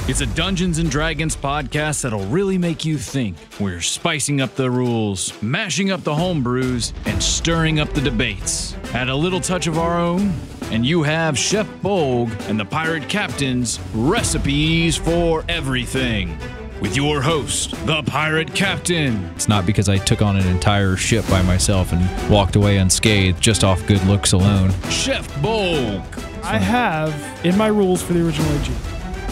It's a Dungeons & Dragons podcast that'll really make you think. We're spicing up the rules, mashing up the homebrews, and stirring up the debates. Add a little touch of our own, and you have Chef Bolgg and the Pirate Captain's Recipes for Everything. With your host, the Pirate Captain. It's not because I took on an entire ship by myself and walked away unscathed just off good looks alone. Chef Bolgg. I have in my rules for the original AG.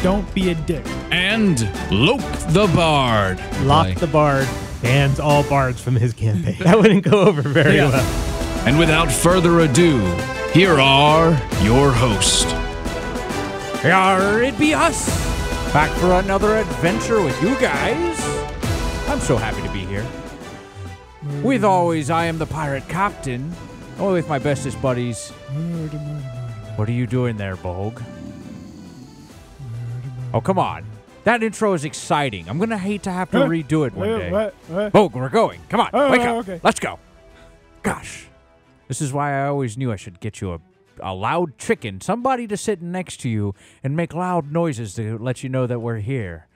Don't be a dick. And Loc the Bard. Loc the Bard bans all bards from his campaign. That wouldn't go over very well. And without further ado, here are your hosts. Here it be us, back for another adventure with you guys. I'm so happy to be here. With always, I am the Pirate Captain, with my bestest buddies. What are you doing there, Bolgg? Oh, come on. That intro is exciting. I'm going to hate to have to redo it one day. What? Bolgg, we're going. Come on, wake up. Okay. Let's go. Gosh. This is why I always knew I should get you a loud chicken, somebody to sit next to you and make loud noises to let you know that we're here.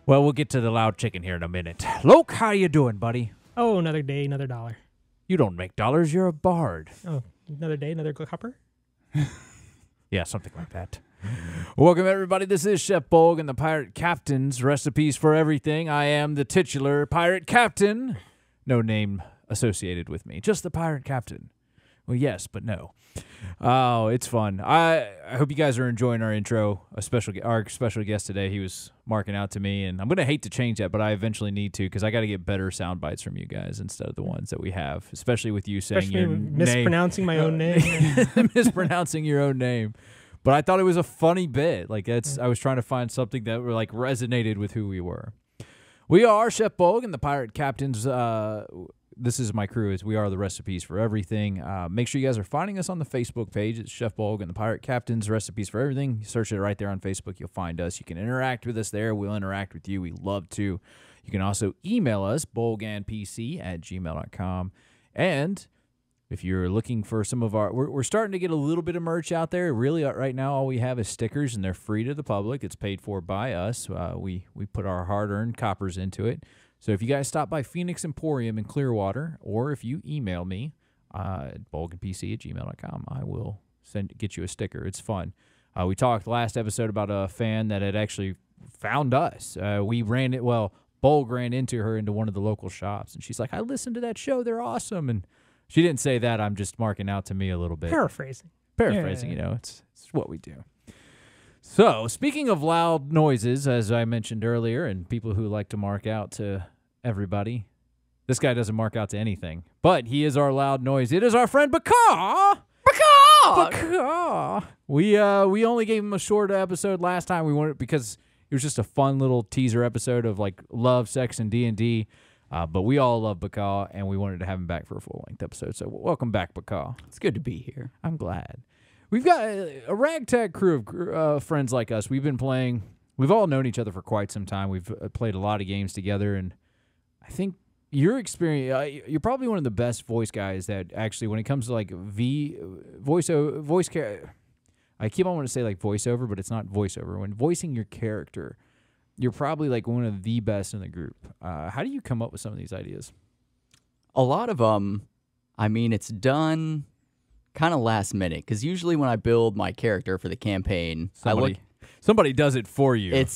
Well, we'll get to the loud chicken here in a minute. Loc, how you doing, buddy? Oh, another day, another dollar. You don't make dollars. You're a bard. Oh, another day, another copper? Yeah, something like that. Welcome, everybody. This is Chef Bolgg and the Pirate Captain's Recipes for Everything. I am the titular Pirate Captain. No name associated with me. Just the Pirate Captain. Well, yes, but no. Oh, it's fun. I hope you guys are enjoying our intro. Our special guest today, he was marking out to me, and I'm going to hate to change that, but I eventually need to because I got to get better sound bites from you guys instead of the ones that we have, especially with you saying your mispronouncing my own name. Mispronouncing your own name. But I thought it was a funny bit. I was trying to find something that resonated with who we were. We are Chef Bolgg and the Pirate Captain's. This is my crew. We are the Recipes for Everything. Make sure you guys are finding us on the Facebook page. It's Chef Bolgg and the Pirate Captain's Recipes for Everything. You search it right there on Facebook. You'll find us. You can interact with us there. We'll interact with you. We love to. You can also email us, bolgandpc@gmail.com. And if you're looking for some of our, we're starting to get a little bit of merch out there. Really, right now, all we have is stickers, and they're free to the public. It's paid for by us. We put our hard-earned coppers into it. So if you guys stop by Phoenix Emporium in Clearwater, or if you email me at bolgandpc@gmail.com, I will get you a sticker. It's fun. We talked last episode about a fan that had actually found us. Bolgg ran into her into one of the local shops, and she's like, I listened to that show. They're awesome. And she didn't say that. I'm just marking out to me a little bit. Paraphrasing, yeah. It's what we do. So, speaking of loud noises, as I mentioned earlier, and people who like to mark out to everybody, this guy doesn't mark out to anything, but he is our loud noise. It is our friend Baka. Baka. We only gave him a short episode last time. We wanted because it was just a fun little teaser episode of love, sex, and D&D. But we all love Baka, and we wanted to have him back for a full-length episode. So welcome back, Baka. It's good to be here. I'm glad. We've got a ragtag crew of friends like us. We've been playing. We've all known each other for quite some time. We've played a lot of games together, and I think your experience, you're probably one of the best voice guys that actually, when it comes to I keep on wanting to say voiceover, but it's not voiceover. When voicing your character, you're probably one of the best in the group. How do you come up with some of these ideas? A lot of them, it's done kind of last minute, because usually when I build my character for the campaign, somebody does it for you.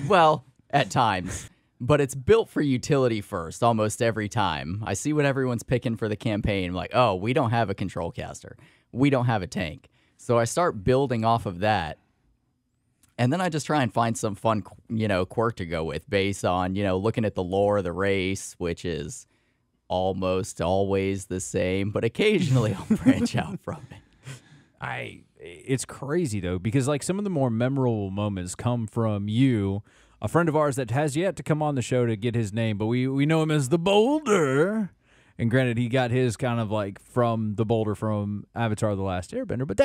Well, at times, but it's built for utility first almost every time. I see what everyone's picking for the campaign. I'm like, oh, we don't have a control caster. We don't have a tank. So I start building off of that. And then I just try and find some fun, quirk to go with based on, looking at the lore of the race, which is almost always the same, but occasionally I'll branch out from it. It's crazy, though, because some of the more memorable moments come from you, a friend of ours that has yet to come on the show to get his name, but we know him as the Boulder. And granted, he got his kind of from the Boulder from Avatar: The Last Airbender, but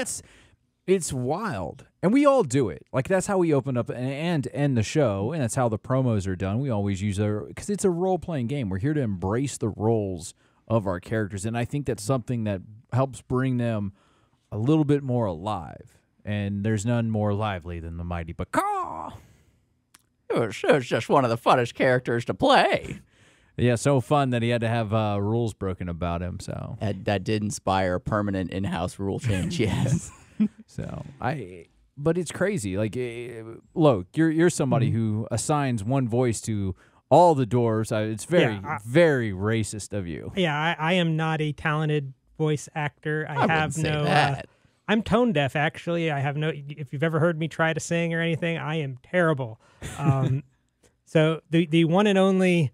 it's wild. And we all do it. That's how we open up and end the show, and that's how the promos are done. We always use because it's a role-playing game. We're here to embrace the roles of our characters, and I think that's something that helps bring them a little bit more alive. And there's none more lively than the mighty Baka. It was just one of the funnest characters to play. Yeah, so fun that he had to have rules broken about him. So That did inspire a permanent in-house rule change, yes. But it's crazy. Like, Loc, you're somebody who assigns one voice to all the dwarves. It's very, very racist of you. Yeah, I am not a talented voice actor. I have wouldn't say no. that. I'm tone deaf, actually. I have no. If you've ever heard me try to sing or anything, I am terrible. So the one and only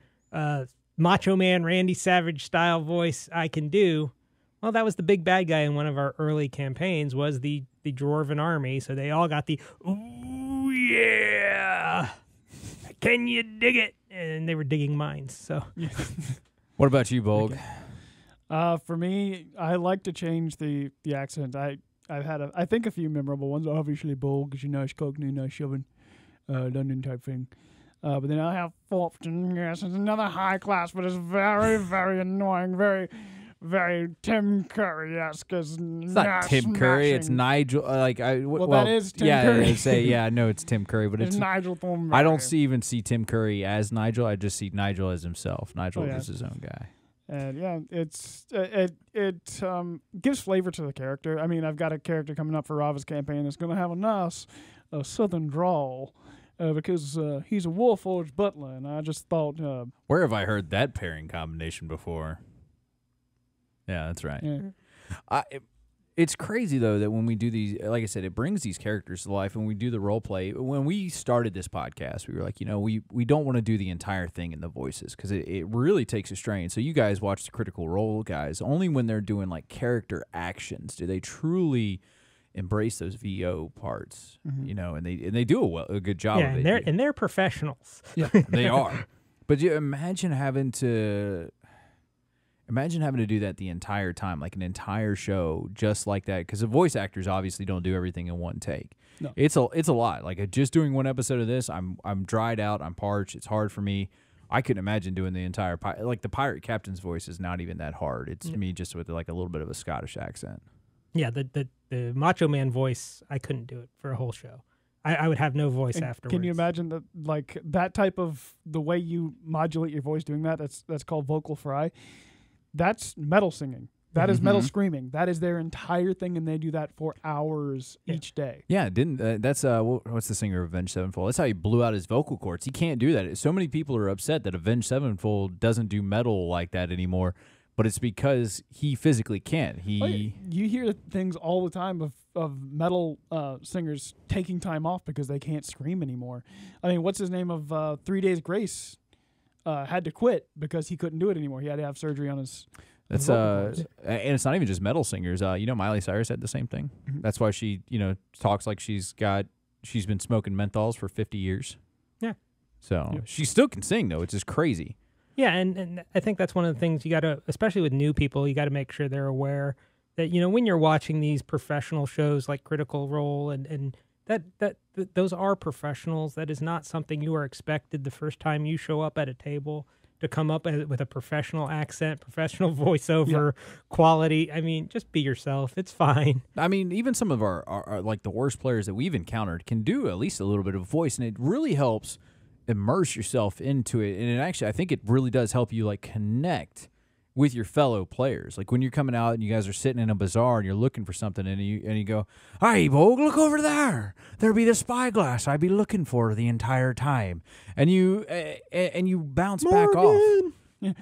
Macho Man Randy Savage style voice I can do. Well, that was the big bad guy in one of our early campaigns. Was the Dwarven army? So they all got the "Ooh yeah, can you dig it?" And they were digging mines. So, What about you, Bolgg? For me, I like to change the accent. I've had I think a few memorable ones. Obviously, Bolgg is a nice Cockney, nice shoving, London type thing. But then I have Fopton. Yes, it's another high class, but it's very, very annoying. Very, very Tim Curry-esque. It's not Tim Curry. It's Nigel. That is Tim Curry. I know it's Tim Curry, but it's Nigel Thornberry. I don't even see Tim Curry as Nigel. I just see Nigel as himself. Nigel is his own guy. And yeah, it gives flavor to the character. I mean, I've got a character coming up for Rava's campaign that's going to have a nice southern drawl because he's a Warforged butler, and I just thought... Where have I heard that pairing combination before? Yeah, that's right. Yeah. It's crazy, though, that when we do these, like I said, it brings these characters to life, and we do the role play. When we started this podcast, we were like, we don't want to do the entire thing in the voices because it really takes a strain. So you guys watch the Critical Role guys. Only when they're doing, like, character actions do they truly embrace those VO parts, and they do a good job of it. And they're professionals. Yeah, they are. But you imagine having to do that the entire time, like an entire show just like that, because the voice actors obviously don't do everything in one take. No. It's a lot. Like just doing one episode of this, I'm dried out, I'm parched. It's hard for me. I couldn't imagine doing the entire like the pirate captain's voice is not even that hard. It's me just with like a little bit of a Scottish accent. Yeah, the Macho Man voice, I couldn't do it for a whole show. I would have no voice afterwards. Can you imagine that, like that type of the way you modulate your voice doing that? That's called vocal fry. That's metal singing. That is metal screaming. That is their entire thing, and they do that for hours each day. Yeah, that's what's the singer of Avenged Sevenfold? That's how he blew out his vocal cords. He can't do that. So many people are upset that Avenged Sevenfold doesn't do metal like that anymore, but it's because he physically can't. You hear things all the time of metal singers taking time off because they can't scream anymore. I mean, what's his name of 3 Days Grace? Had to quit because he couldn't do it anymore. He had to have surgery on his. That's and it's not even just metal singers. Miley Cyrus had the same thing. That's why she, talks like she's been smoking menthols for 50 years. Yeah. So she still can sing though, which is crazy. Yeah, and I think that's one of the things you got to, especially with new people, you got to make sure they're aware that when you're watching these professional shows like Critical Role and that those are professionals. That is not something you are expected the first time you show up at a table to come up with a professional accent, professional voiceover quality. I mean, just be yourself. It's fine. I mean, even some of our like the worst players that we've encountered can do at least a little bit of voice, and it really helps immerse yourself into it. And I think it really does help you like connect with your fellow players. Like when you're coming out and you guys are sitting in a bazaar and you're looking for something and you go, "Hey, Bolgg, look over there. There be the spyglass I be looking for the entire time." And you bounce back off. Morgan! Yeah,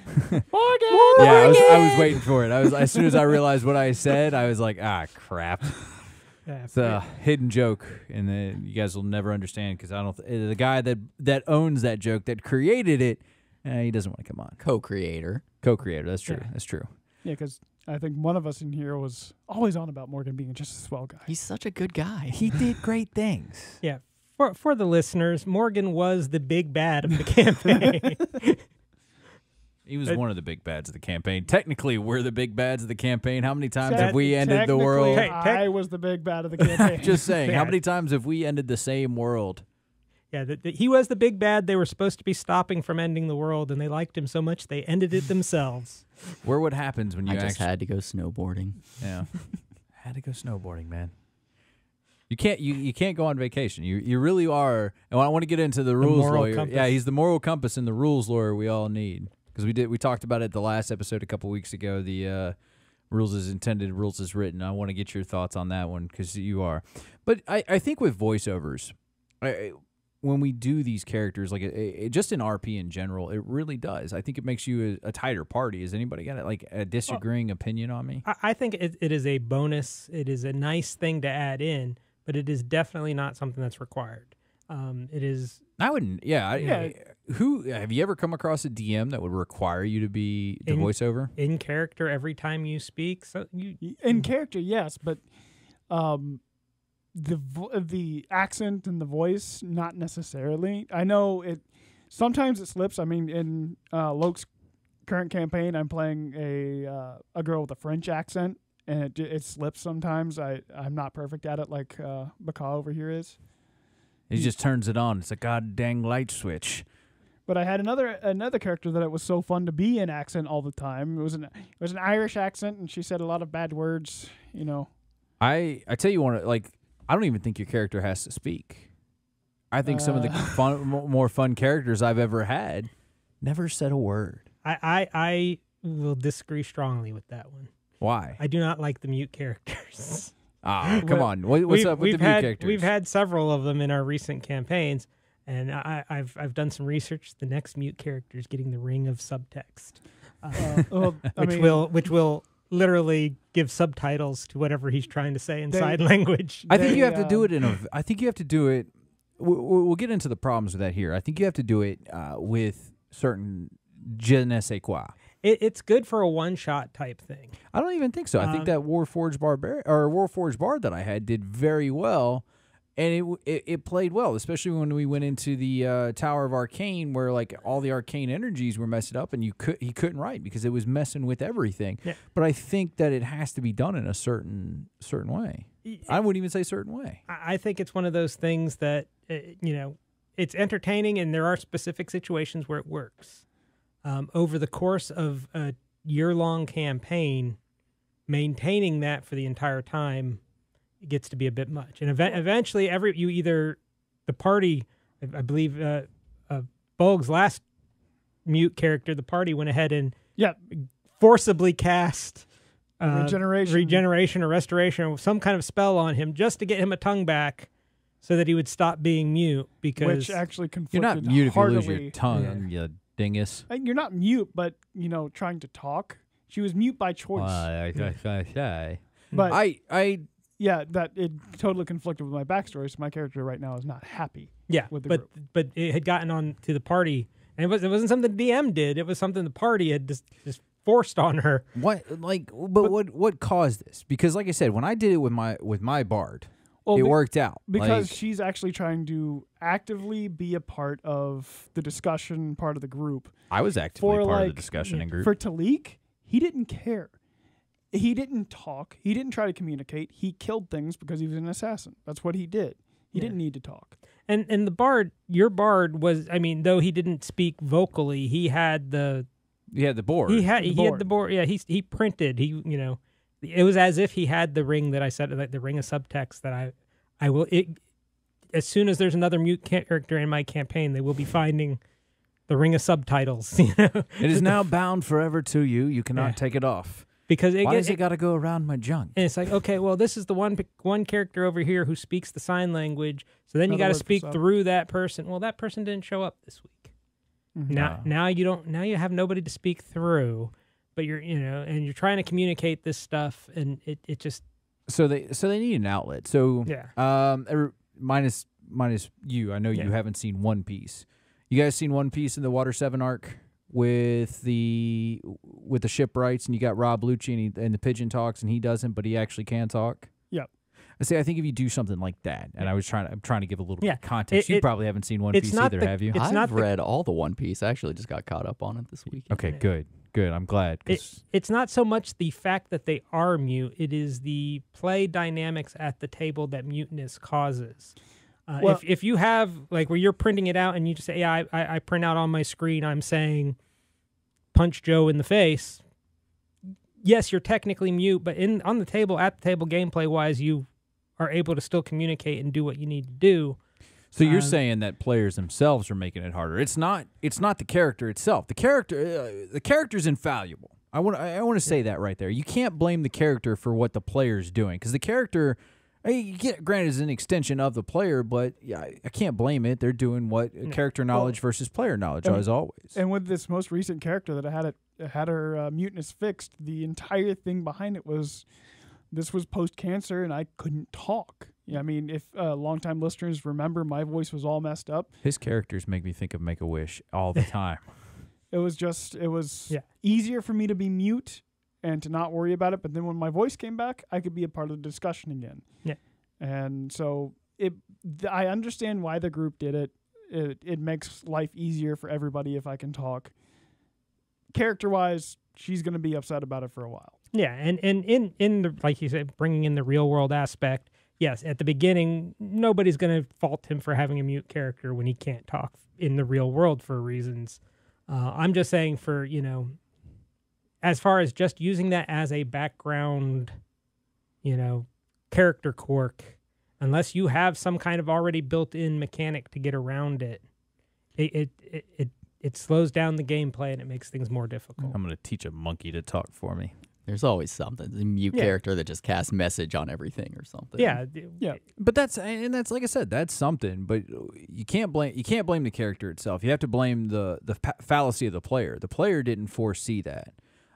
I was waiting for it. As soon as I realized what I said, I was like, crap. It's a hidden joke, and then you guys will never understand because the guy that owns that joke, that created it, he doesn't want to come on. Co-creator. That's true. Yeah. That's true. Yeah, because I think one of us in here was always on about Morgan being just a swell guy. He's such a good guy. He did great things. Yeah. For the listeners, Morgan was the big bad of the campaign. He was one of the big bads of the campaign. Technically, we're the big bads of the campaign. How many times have we ended the world? I was the big bad of the campaign. Just saying, how many times have we ended the same world? Yeah, he was the big bad. They were supposed to be stopping from ending the world, and they liked him so much they ended it themselves. What happens when you I just had to go snowboarding. Yeah. Had to go snowboarding, man. You can't go on vacation. You really are. And I want to get into the rules moral lawyer. compass. Yeah, he's the moral compass and the rules lawyer we all need. Because we talked about it the last episode a couple weeks ago. The rules is intended, rules is written. I want to get your thoughts on that one because you are. But I think with voiceovers, when we do these characters, like just in RP in general, it really does. I think it makes you a tighter party. Has anybody got like a disagreeing opinion on me? I think it is a bonus. It is a nice thing to add in, but it is definitely not something that's required. It is. I wouldn't. Yeah. Who have you ever come across a DM that would require you to be the voiceover in character every time you speak? So in character, yes, but the accent and the voice, not necessarily. I know it. Sometimes it slips. I mean, in Loc's current campaign, I'm playing a girl with a French accent, and it slips sometimes. I'm not perfect at it like Baka over here is. He just turns it on. It's a goddamn light switch. But I had another character that it was so fun to be in accent all the time. It was an Irish accent, and she said a lot of bad words. You know. I tell you one, like, I don't even think your character has to speak. I think some of the more fun characters I've ever had never said a word. I will disagree strongly with that one. Why? I do not like the mute characters. Come on. What's up with the mute characters? We've had several of them in our recent campaigns, and I've done some research. The next mute character is getting the ring of subtext, which will literally give subtitles to whatever he's trying to say in sign language. I think you have to do it I think you have to do it. We'll get into the problems with that here. I think you have to do it with certain je ne sais quoi. It's good for a one-shot type thing. I don't even think so. I think that Warforged Bard that I had did very well, and it played well, especially when we went into the Tower of Arcane, where like all the arcane energies were messed up, and he couldn't write because it was messing with everything. Yeah. But I think that it has to be done in a certain way. I wouldn't even say certain way. I think it's one of those things that it's entertaining, and there are specific situations where it works. Over the course of a year-long campaign, maintaining that for the entire time gets to be a bit much. And eventually, the party, I believe, Bolgg's last mute character, the party went ahead and forcibly cast regeneration or restoration or some kind of spell on him just to get him a tongue back so that he would stop being mute. Because which actually conflicted you're not mute heartily. If you lose your tongue, you dingus. You're not mute, but trying to talk. She was mute by choice. But that it totally conflicted with my backstory. So my character right now is not happy. Yeah, with the group. But it had gotten on to the party, and it wasn't something the DM did. It was something the party had just forced on her. What caused this? Because like I said, when I did it with my bard. It worked out. Because she's actually trying to actively be a part of the discussion, part of the group. I was actively part of the discussion and group. For Talik, he didn't care. He didn't talk. He didn't try to communicate. He killed things because he was an assassin. That's what he did. He didn't need to talk. And the bard, your bard was, though he didn't speak vocally, he had the board. He had the board. Yeah, he printed. It was as if he had the ring that I said, like the ring of subtext that I will. As soon as there's another mute character in my campaign, they will be finding the ring of subtitles. It is now bound forever to you. You cannot take it off. Because why does it got to go around my junk? And it's like, okay, well, this is the one character over here who speaks the sign language. So then you got to speak through that person. Well, that person didn't show up this week. Mm-hmm. Now you don't. Now you have nobody to speak through. But and you're trying to communicate this stuff, and it just so they need an outlet. So minus you, I know you haven't seen One Piece. You guys seen One Piece in the Water 7 arc with the shipwrights, and you got Rob Lucci and the pigeon talks, and he doesn't, but he actually can talk. Yep. I think if you do something like that, and I'm trying to give a little bit of context. You probably haven't seen One Piece either, have you? I've read all the One Piece. I actually just got caught up on it this week. Okay, good. I'm glad. It's not so much the fact that they are mute; it is the play dynamics at the table that muteness causes. If you have like where you're printing it out and you just say, I print out on my screen, I'm saying, punch Joe in the face. Yes, you're technically mute, but on the table, at the table, gameplay wise, you are able to still communicate and do what you need to do. So you're saying that players themselves are making it harder. It's not the character itself. The character's infallible. I want to say that right there. You can't blame the character for what the player's doing, because the character, granted, is an extension of the player, but yeah, I can't blame it. They're doing what character knowledge versus player knowledge, as always. And with this most recent character that had her muteness fixed, the entire thing behind it was this was post-cancer, and I couldn't talk. Yeah, I mean, if longtime listeners remember, my voice was all messed up. His characters make me think of Make-A-Wish all the time. It was easier for me to be mute and to not worry about it. But then when my voice came back, I could be a part of the discussion again. Yeah. And so I understand why the group did it. It makes life easier for everybody if I can talk. Character-wise, she's going to be upset about it for a while. Yeah, and in the, like you said, bringing in the real world aspect, yes, at the beginning, nobody's going to fault him for having a mute character when he can't talk in the real world for reasons. I'm just saying for, as far as just using that as a background, character quirk, unless you have some kind of already built-in mechanic to get around it, it slows down the gameplay and it makes things more difficult. I'm going to teach a monkey to talk for me. There's always something. The mute character that just casts message on everything or something. Yeah. But that's like I said, that's something. But you can't blame the character itself. You have to blame the fallacy of the player. The player didn't foresee that.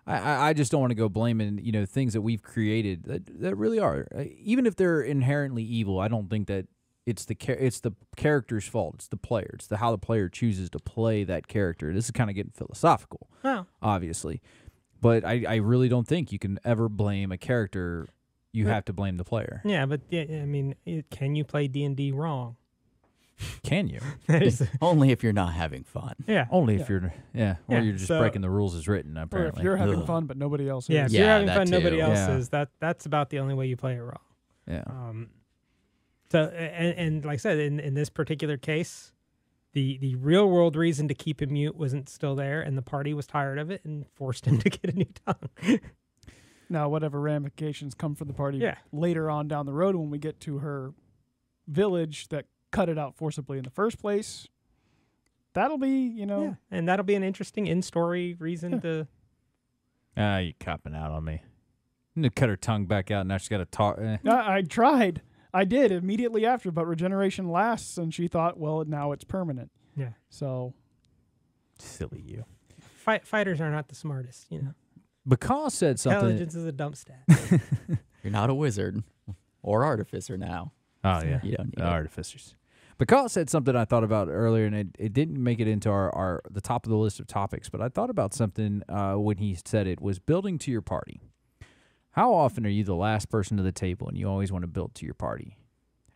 I just don't want to go blaming things that we've created that really are, even if they're inherently evil. I don't think that it's the character's fault. It's the player. It's how the player chooses to play that character. This is kind of getting philosophical, obviously. But I really don't think you can ever blame a character. You have to blame the player. Yeah, but I mean, can you play D&D wrong? Can you? Only if you're not having fun. Yeah. Only if you're, or you're just breaking the rules as written, apparently. Or if you're having fun, but nobody else is. Yeah, if you're having fun, too. nobody else is. That's about the only way you play it wrong. Yeah. So, and like I said, in this particular case, the real world reason to keep him mute wasn't still there, and the party was tired of it and forced him to get a new tongue. Now, whatever ramifications come for the party later on down the road when we get to her village that cut it out forcibly in the first place, that'll be, and that'll be an interesting in-story reason to... You're copping out on me. I'm going to cut her tongue back out, and now she's got to talk. I tried. I did immediately after, but regeneration lasts, and she thought, well, now it's permanent. Yeah. So. Silly you. Fighters are not the smartest, Bacall said something. Intelligence is a dump stat. You're not a wizard or artificer now. Oh, yeah. You don't need artificers. Bacall said something I thought about earlier, and it didn't make it into the top of the list of topics, but I thought about something when he said it was building to your party. How often are you the last person to the table and you always want to build to your party?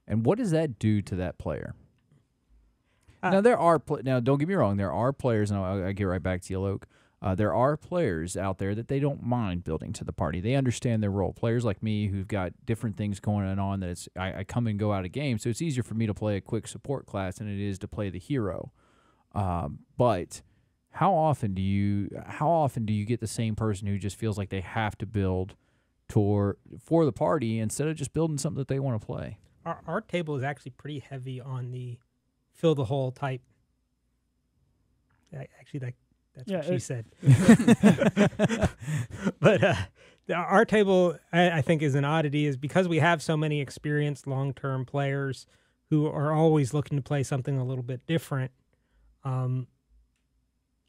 And what does that do to that player? Now, don't get me wrong, there are players, and I'll get right back to you, Loc. There are players out there that they don't mind building to the party. They understand their role. Players like me who've got different things going on that I come and go out of game, so it's easier for me to play a quick support class than it is to play the hero. But how often do you get the same person who just feels like they have to build for the party instead of just building something that they want to play? Our table is actually pretty heavy on the fill the hole type. Actually, that's what she said. But our table, I think, is an oddity, is because we have so many experienced long-term players who are always looking to play something a little bit different. A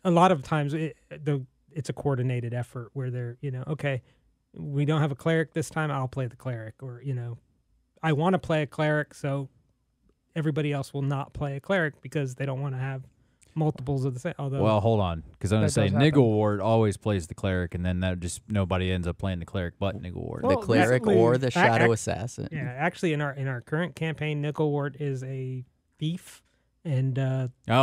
lot of times it's a coordinated effort where they're, okay, we don't have a cleric this time, I'll play the cleric. Or, I want to play a cleric, so everybody else will not play a cleric because they don't want to have multiples of the same. Well, hold on, because I'm going to say Niggleward always plays the cleric, and then that just nobody ends up playing the cleric but Niggleward. The cleric or the shadow assassin. Yeah, actually, in our current campaign, Niggleward is a thief, and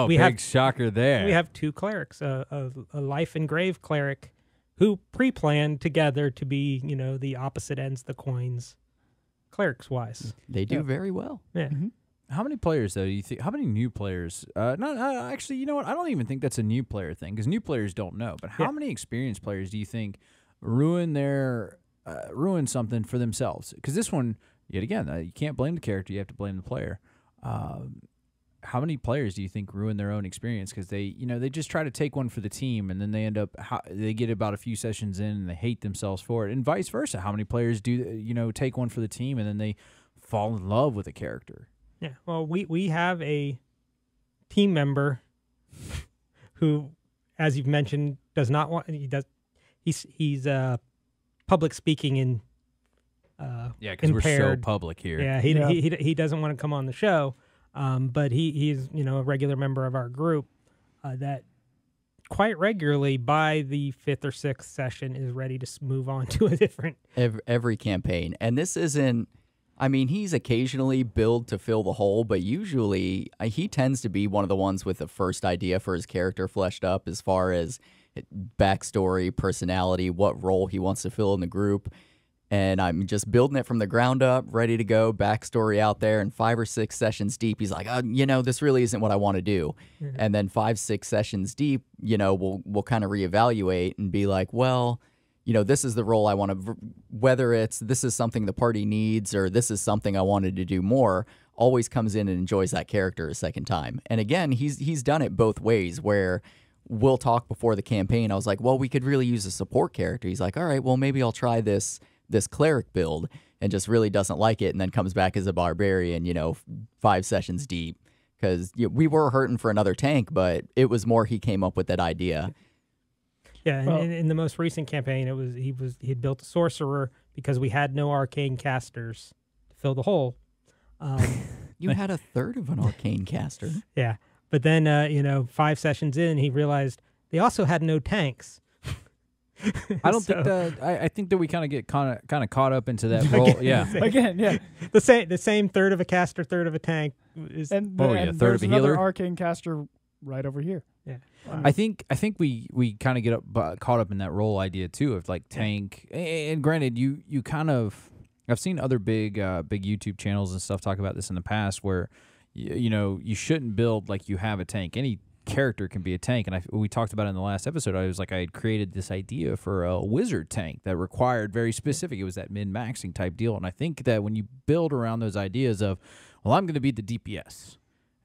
big shocker there. We have two clerics, a life and grave cleric, who pre-planned together to be the opposite ends of the coins, clerics wise. They do very well. Yeah. Mm-hmm. How many players, though, do you think? How many new players? Actually, you know what? I don't even think that's a new player thing because new players don't know. But how many experienced players do you think ruin their ruin something for themselves. Because this one, yet again, you can't blame the character. You have to blame the player. How many players do you think ruin their own experience because they just try to take one for the team and then they end up they get about a few sessions in and they hate themselves for it, and vice versa? How many players do take one for the team and then they fall in love with a character? Yeah, well, we have a team member who, as you've mentioned, does not want. He's public speaking in. Yeah, because we're so public here. Yeah, he doesn't want to come on the show. But he's a regular member of our group that quite regularly by the 5th or 6th session is ready to move on to a different every campaign. And this isn't, I mean, he's occasionally billed to fill the hole, but usually he tends to be one of the ones with the first idea for his character fleshed up as far as backstory, personality, what role he wants to fill in the group. And I'm just building it from the ground up, ready to go, backstory out there. And 5 or 6 sessions deep, he's like, this really isn't what I want to do. Mm-hmm. And then 5, 6 sessions deep, we'll kind of reevaluate and be like, well, this is the role I want to, whether it's this is something the party needs or this is something I wanted to do more, always comes in and enjoys that character a second time. And again, he's done it both ways where we'll talk before the campaign. I was like, well, we could really use a support character. He's like, all right, well, maybe I'll try this cleric build, and just really doesn't like it, and then comes back as a barbarian 5 sessions deep because we were hurting for another tank, but it was more he came up with that idea. Yeah, well, in the most recent campaign, he had built a sorcerer because we had no arcane casters to fill the hole. You had a third of an arcane caster. Yeah, but then 5 sessions in, he realized they also had no tanks. I don't think that. I think that we kind of get kind of caught up into that role. Again, yeah. The same third of a caster, third of a tank is. And third of a healer. Arcane caster right over here. Yeah. I think we kind of get caught up in that role idea too of like tank. And granted, you kind of, I've seen other big YouTube channels and stuff talk about this in the past where you shouldn't build like you have a tank. Any character can be a tank, and we talked about it in the last episode. I had created this idea for a wizard tank that required very specific. It was that min-maxing type deal, and I think that when you build around those ideas of, well, I'm going to be the DPS,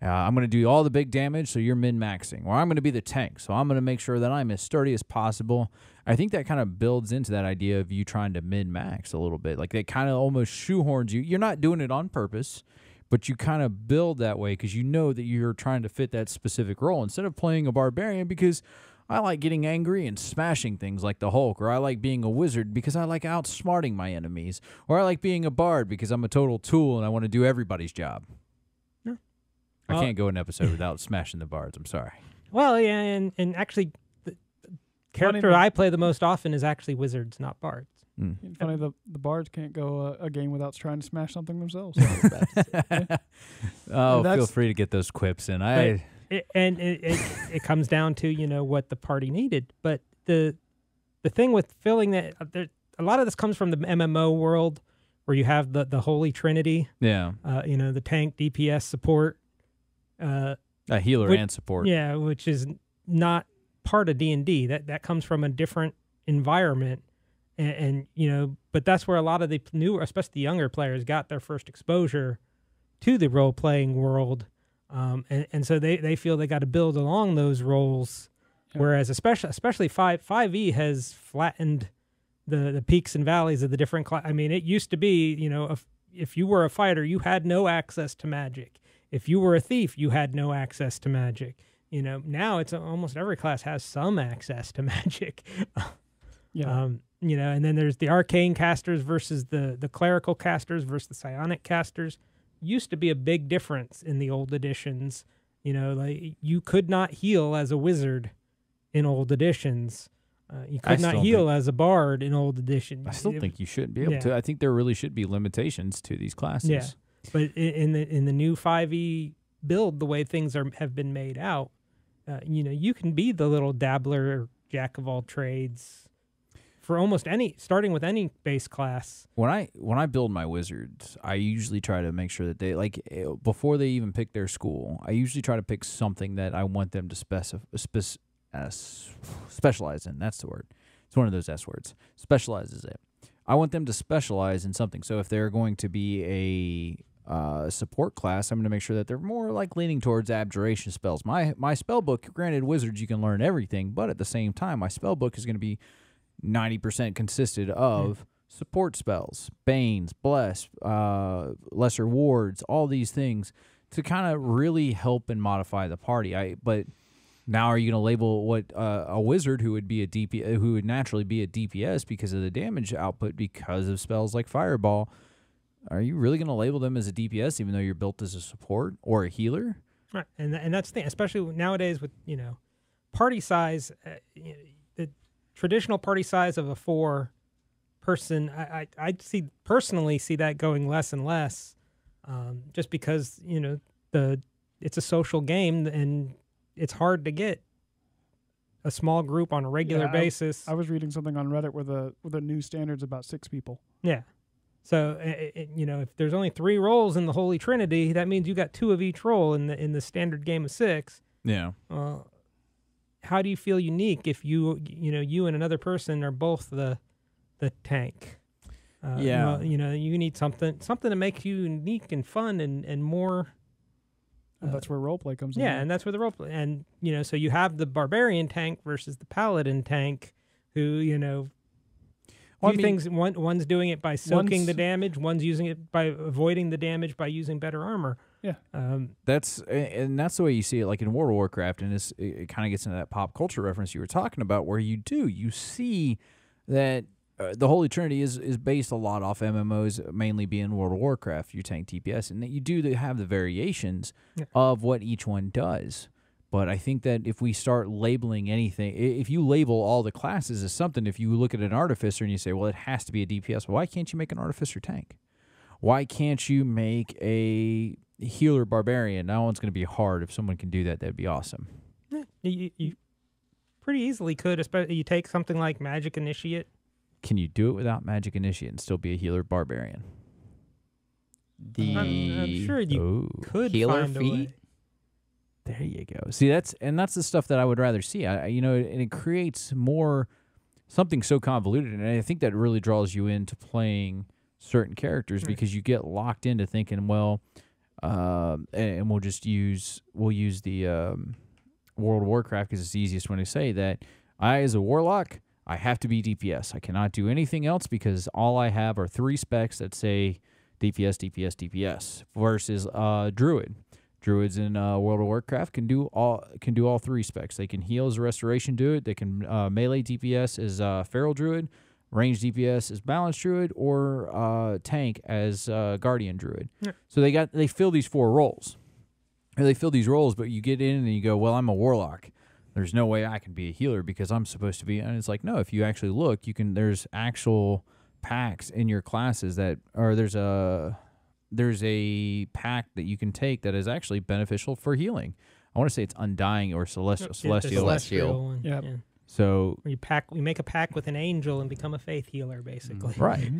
I'm going to do all the big damage, so you're min-maxing, or I'm going to be the tank, so I'm going to make sure that I'm as sturdy as possible. I think that kind of builds into that idea of you trying to min-max a little bit. Like, it kind of almost shoehorns you. You're not doing it on purpose, but you kind of build that way because you know that you're trying to fit that specific role instead of playing a barbarian because I like getting angry and smashing things like the Hulk, or I like being a wizard because I like outsmarting my enemies, or I like being a bard because I'm a total tool and I want to do everybody's job. Yeah. I can't go an episode without smashing the bards. I'm sorry. Well, yeah, and actually the character I play the most often is actually wizards, not bards. Funny, the bards can't go a game without trying to smash something themselves. Feel free to get those quips in. It comes down to what the party needed. But the thing with filling that, a lot of this comes from the MMO world where you have the Holy Trinity. Yeah. The tank, DPS, support. A healer and support. Yeah, which is not part of DnD. That comes from a different environment. And but that's where a lot of the newer, especially the younger players, got their first exposure to the role-playing world. And so they feel they got to build along those roles, whereas especially 5e has flattened the peaks and valleys of the different I mean, it used to be, if you were a fighter, you had no access to magic. If you were a thief, you had no access to magic. Now it's almost every class has some access to magic. Yeah. And then there's the arcane casters versus the clerical casters versus the psionic casters. Used to be a big difference in the old editions. Like you could not heal as a wizard in old editions. You could not heal as a bard in old editions. I still think you shouldn't be able to. I think there really should be limitations to these classes. Yeah, but in the new 5e build, the way things have been made out, you can be the little dabbler or jack of all trades. For almost starting with any base class. When I build my wizards, I usually try to make sure that they before they even pick their school. I usually try to pick something that I want them to specialize in. That's the word. It's one of those S words. Specializes it. I want them to specialize in something. So if they're going to be a support class, I'm going to make sure that they're more like leaning towards abjuration spells. My spell book, granted, wizards, you can learn everything, but at the same time, my spell book is going to be 90% consisted of support spells, Banes, Bless, Lesser Wards, all these things to kind of really help and modify the party. But now, are you going to label what a wizard who would be a DP, who would naturally be a DPS because of the damage output because of spells like Fireball? Are you really going to label them as a DPS even though you're built as a support or a healer? Right, and that's the thing, especially nowadays with party size. The traditional party size of a 4-person, I personally see that going less and less, just because it's a social game and it's hard to get a small group on a regular basis. I was reading something on Reddit where the new standard's about 6 people. Yeah. So if there's only 3 roles in the Holy Trinity, that means you got 2 of each role in the standard game of 6. Yeah. How do you feel unique if you and another person are both the tank? You need something to make you unique and fun and more. That's where roleplay comes in. Yeah, and that's where the roleplay. And so you have the barbarian tank versus the paladin tank, who things. One's doing it by soaking the damage. One's using it by avoiding the damage by using better armor. Yeah. That's the way you see it, like in World of Warcraft, and it kind of gets into that pop culture reference you were talking about, where you see that the Holy Trinity is based a lot off MMOs, mainly being World of Warcraft, your tank TPS, and that you do have the variations of what each one does. But I think that if we start labeling anything, if you label all the classes as something, if you look at an Artificer and you say, well, it has to be a DPS, well, why can't you make an Artificer tank? Why can't you make a healer barbarian? That one's going to be hard. If someone can do that, that'd be awesome. You pretty easily could, especially you take something like Magic Initiate. Can you do it without Magic Initiate and still be a healer barbarian? I'm sure you could healer find a feat. way. There you go. See, that's the stuff that I would rather see. And it creates something so convoluted, and I think that really draws you into playing certain characters because you get locked into thinking, well, and we'll use the World of Warcraft because it's the easiest one to say that I, as a warlock, I have to be DPS. I cannot do anything else because all I have are 3 specs that say DPS, DPS, DPS. Versus Druid. Druids in World of Warcraft can do all 3 specs. They can heal as a Restoration Druid. They can melee DPS as Feral Druid, range DPS as Balanced Druid, or tank as Guardian Druid. Yeah. So they fill these 4 roles. They fill these roles, but you get in and you go, well, I'm a warlock. There's no way I can be a healer because I'm supposed to be. And it's like, no, if you actually look, there's actual packs in your classes there's a pack that you can take that is actually beneficial for healing. I want to say it's Undying or Celestial. Celestial. Yep. Yeah. So we make a pact with an angel and become a faith healer, basically. Right.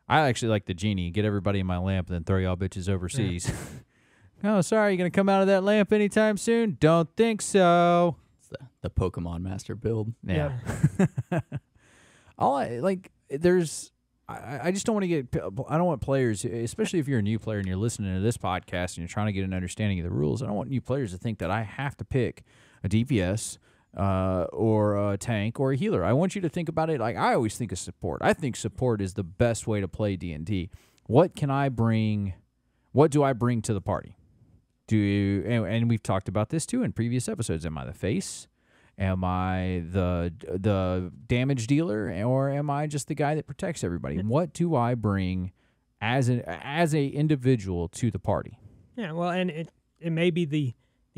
I actually like the genie. Get everybody in my lamp and then throw y'all bitches overseas. Yeah. Oh, sorry, you going to come out of that lamp anytime soon? Don't think so. The Pokemon Master build. Yeah. I just don't want to I don't want players, especially if you're a new player and you're listening to this podcast and you're trying to get an understanding of the rules, I don't want new players to think that I have to pick a DPS or a tank or a healer. I want you to think about it like I always think of support. I think support is the best way to play D&D. What can I bring? What do I bring to the party? And we've talked about this too in previous episodes. Am I the face? Am I the damage dealer, or am I just the guy that protects everybody? What do I bring as a individual to the party? Yeah, well, and it may be the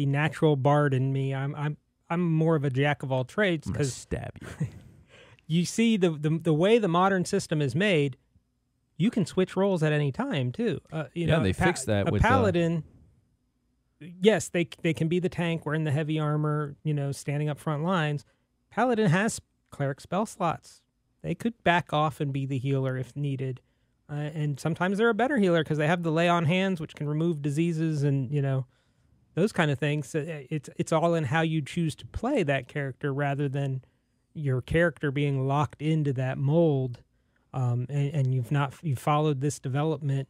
natural bard in me. I'm more of a jack of all trades because stab you. You see the way the modern system is made, you can switch roles at any time too. They fixed that with paladin. Yes, they can be the tank. We're in the heavy armor, standing up front lines. Paladin has cleric spell slots. They could back off and be the healer if needed. And sometimes they're a better healer because they have the lay on hands, which can remove diseases and, those kind of things. It's all in how you choose to play that character rather than your character being locked into that mold. and you've followed this development,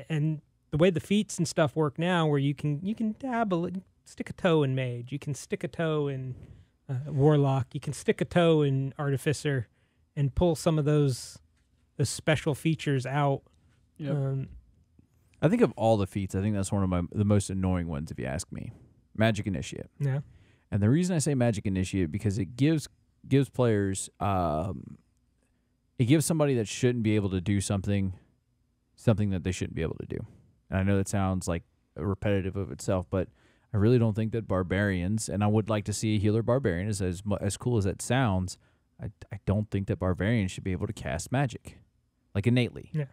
and the way the feats and stuff work now, where you can dabble, stick a toe in mage, you can stick a toe in warlock, you can stick a toe in artificer, and pull some of those special features out. Yep. I think of all the feats, I think that's one of the most annoying ones, if you ask me. Magic Initiate. Yeah. And the reason I say Magic Initiate, because it gives players, it gives somebody that shouldn't be able to do something that they shouldn't be able to do. And I know that sounds like repetitive of itself, but I really don't think that barbarians, and I would like to see a healer barbarian, as cool as that sounds, I don't think that barbarians should be able to cast magic, like innately. Yeah.